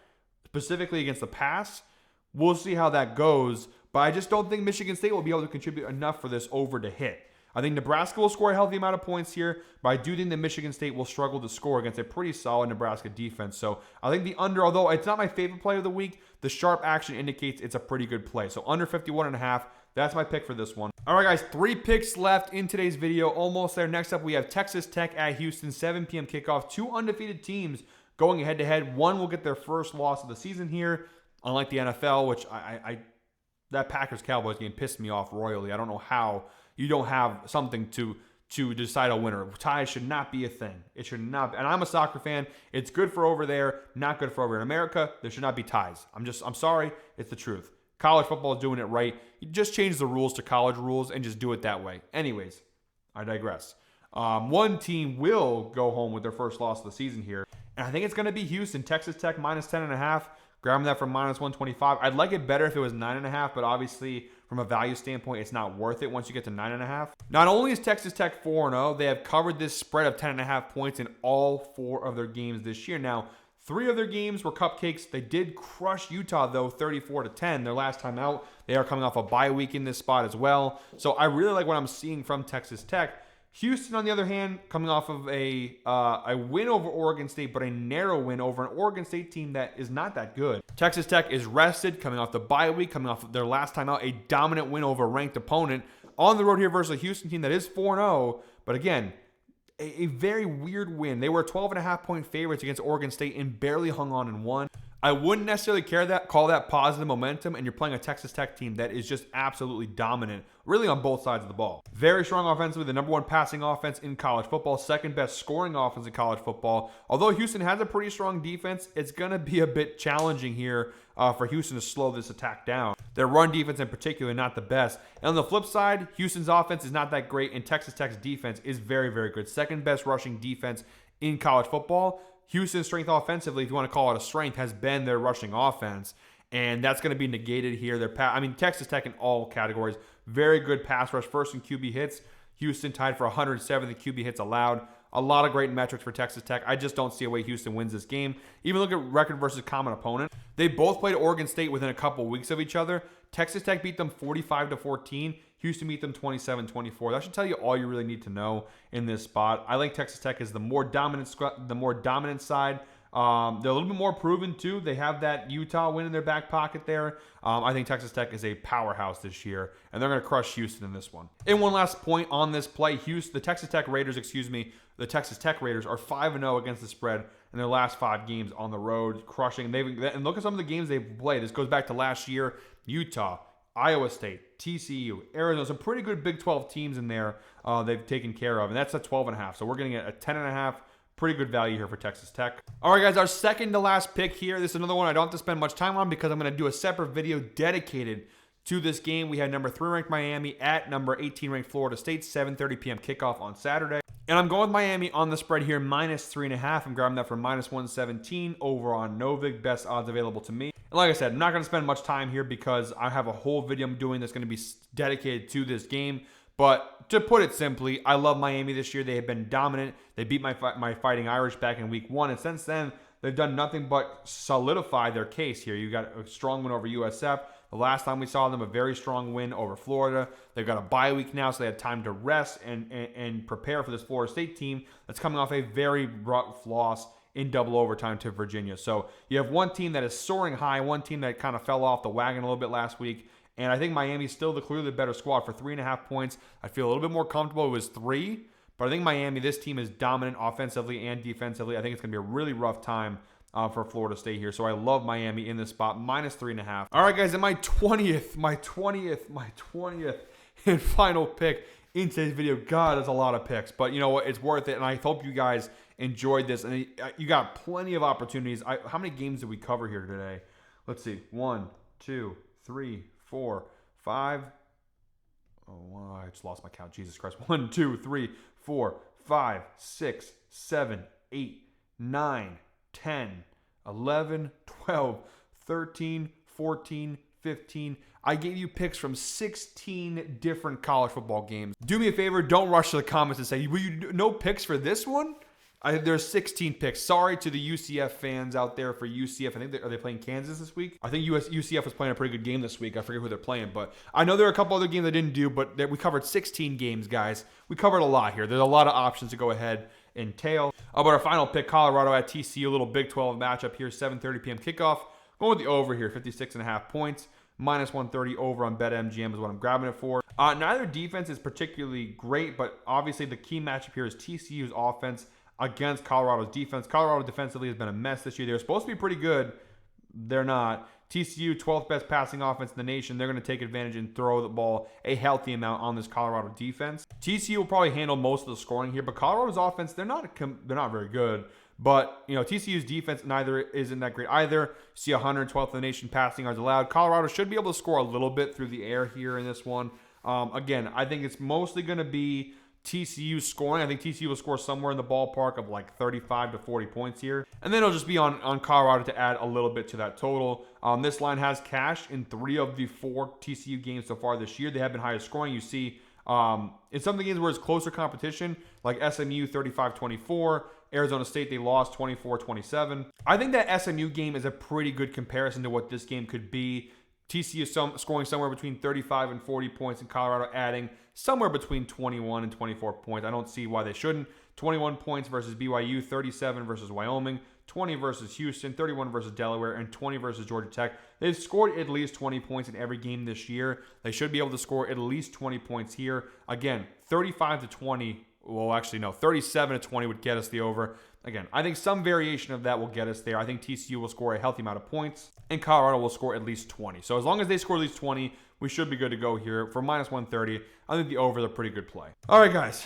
specifically against the pass. We'll see how that goes. But I just don't think Michigan State will be able to contribute enough for this over to hit. I think Nebraska will score a healthy amount of points here, but I do think that Michigan State will struggle to score against a pretty solid Nebraska defense. So I think the under, although it's not my favorite play of the week, the sharp action indicates it's a pretty good play. So under 51.5, that's my pick for this one. All right, guys, 3 picks left in today's video. Almost there. Next up, we have Texas Tech at Houston, 7 p.m. kickoff. 2 undefeated teams going head-to-head. One will get their first loss of the season here, unlike the NFL, which that Packers-Cowboys game pissed me off royally. I don't know how you don't have something to decide a winner. Ties should not be a thing. It should not be. And I'm a soccer fan. It's good for over there, not good for over in America. There should not be ties. I'm sorry. It's the truth. College football is doing it right. You just change the rules to college rules and just do it that way. Anyways, I digress. One team will go home with their first loss of the season here. And I think it's going to be Houston. Texas Tech minus 10.5. Grabbing that from minus 125. I'd like it better if it was 9.5, but obviously from a value standpoint, it's not worth it once you get to 9.5. Not only is Texas Tech 4-0, they have covered this spread of 10.5 points in all 4 of their games this year. Now, 3 of their games were cupcakes. They did crush Utah, though, 34-10. Their last time out, they are coming off a bye week in this spot as well. So I really like what I'm seeing from Texas Tech. Houston, on the other hand, coming off of a win over Oregon State, but a narrow win over an Oregon State team that is not that good. Texas Tech is rested, coming off the bye week, coming off of their last time out, a dominant win over a ranked opponent on the road here versus a Houston team that is 4-0. But again, a very weird win. They were 12.5-point favorites against Oregon State and barely hung on and won. I wouldn't necessarily call that positive momentum, and you're playing a Texas Tech team that is just absolutely dominant, really on both sides of the ball. Very strong offensively, the number 1 passing offense in college football, second best scoring offense in college football. Although Houston has a pretty strong defense, it's going to be a bit challenging here for Houston to slow this attack down. Their run defense in particular, not the best. And on the flip side, Houston's offense is not that great, and Texas Tech's defense is very, very good. Second best rushing defense in college football. Houston's strength offensively, if you want to call it a strength, has been their rushing offense, and that's going to be negated here. Texas Tech in all categories, very good pass rush, first in QB hits. Houston tied for 107th in QB hits allowed. A lot of great metrics for Texas Tech. I just don't see a way Houston wins this game. Even look at record versus common opponent. They both played Oregon State within a couple weeks of each other. Texas Tech beat them 45-14. Houston beat them 27-24. That should tell you all you really need to know in this spot. I think Texas Tech is the more dominant side. They're a little bit more proven too. They have that Utah win in their back pocket there. I think Texas Tech is a powerhouse this year, and they're going to crush Houston in this one. And one last point on this play: the Texas Tech Raiders are 5-0 against the spread in their last 5 games on the road, crushing. And look at some of the games they've played. This goes back to last year: Utah, Iowa State, TCU, Arizona, some pretty good Big 12 teams in there they've taken care of, and that's a 12.5. So we're getting a 10.5. Pretty good value here for Texas Tech. All right, guys, our second to last pick here. This is another one I don't have to spend much time on because I'm going to do a separate video dedicated to this game. We had number 3 ranked Miami at number 18 ranked Florida State, 7:30 p.m. kickoff on Saturday. And I'm going with Miami on the spread here, -3.5. I'm grabbing that for -117 over on Novig, best odds available to me. And like I said, I'm not going to spend much time here because I have a whole video I'm doing that's going to be dedicated to this game. But to put it simply, I love Miami this year. They have been dominant. They beat my Fighting Irish back in week 1. And since then, they've done nothing but solidify their case here. You got a strong win over USF. The last time we saw them, a very strong win over Florida. They've got a bye week now, so they had time to rest and prepare for this Florida State team that's coming off a very rough loss in double overtime to Virginia. So you have one team that is soaring high, one team that kind of fell off the wagon a little bit last week. And I think Miami's still clearly the better squad for 3.5 points. I feel a little bit more comfortable. It was 3, but I think Miami, this team is dominant offensively and defensively. I think it's going to be a really rough time for Florida State here. So I love Miami in this spot, -3.5. All right, guys, and my 20th and final pick in today's video. God, that's a lot of picks, but you know what? It's worth it, and I hope you guys enjoyed this. And you got plenty of opportunities. How many games did we cover here today? Let's see. 1, 2, 3, 4, 5. Oh, I just lost my count. Jesus Christ. 1, 2, 3, 4, 5, 6, 7, 8, 9, 10, 11, 12, 13, 14, 15. I gave you picks from 16 different college football games. Do me a favor, don't rush to the comments and say, will you no picks for this one? There's 16 picks. Sorry to the UCF fans out there for UCF. I think are they playing Kansas this week? I think UCF was playing a pretty good game this week. I forget who they're playing, but I know there are a couple other games I didn't do, but we covered 16 games, guys. We covered a lot here. There's a lot of options to go ahead and tail. But our final pick, Colorado at TCU, a little Big 12 matchup here, 7:30 p.m. kickoff. Going with the over here, 56.5 points. -130 over on BetMGM is what I'm grabbing it for. Neither defense is particularly great, but obviously the key matchup here is TCU's offense against Colorado's defense. Colorado defensively has been a mess this year. They're supposed to be pretty good. They're not. TCU, 12th best passing offense in the nation. They're going to take advantage and throw the ball a healthy amount on this Colorado defense. TCU will probably handle most of the scoring here, but Colorado's offense, they're not very good. But, you know, TCU's defense neither isn't that great either. See 112th in the nation passing yards allowed. Colorado should be able to score a little bit through the air here in this one. Again, I think it's mostly going to be TCU scoring. I think TCU will score somewhere in the ballpark of like 35 to 40 points here. And then it'll just be on Colorado to add a little bit to that total. This line has cashed in 3 of the 4 TCU games so far this year. They have been higher scoring. You see in some of the games where it's closer competition, like SMU 35-24, Arizona State, they lost 24-27. I think that SMU game is a pretty good comparison to what this game could be. TCU scoring somewhere between 35 and 40 points, and Colorado adding somewhere between 21 and 24 points. I don't see why they shouldn't. 21 points versus BYU, 37 versus Wyoming, 20 versus Houston, 31 versus Delaware, and 20 versus Georgia Tech. They've scored at least 20 points in every game this year. They should be able to score at least 20 points here. Again, 35-20. Well, actually, no, 37-20 would get us the over. Again, I think some variation of that will get us there. I think TCU will score a healthy amount of points, and Colorado will score at least 20. So as long as they score at least 20, we should be good to go here. For minus 130, I think the over is a pretty good play. All right, guys.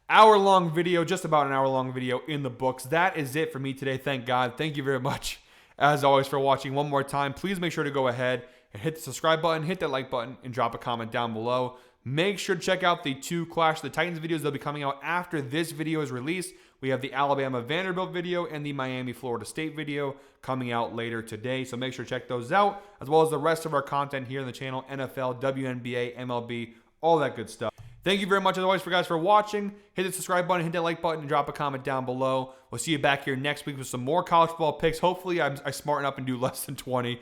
Hour-long video, just about an hour-long video in the books. That is it for me today, thank God. Thank you very much, as always, for watching. One more time, please make sure to go ahead and hit the subscribe button, hit that like button, and drop a comment down below. Make sure to check out the 2 Clash of the Titans videos. They'll be coming out after this video is released. We have the Alabama Vanderbilt video and the Miami Florida State video coming out later today. So make sure to check those out, as well as the rest of our content here on the channel, NFL, WNBA, MLB, all that good stuff. Thank you very much, as always, for watching. Hit the subscribe button, hit that like button, and drop a comment down below. We'll see you back here next week with some more college football picks. Hopefully, I smarten up and do less than 20.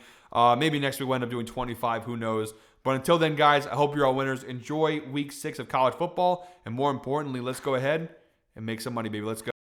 Maybe next week we'll end up doing 25. Who knows? But until then, guys, I hope you're all winners. Enjoy week 6 of college football. And more importantly, let's go ahead and make some money, baby. Let's go.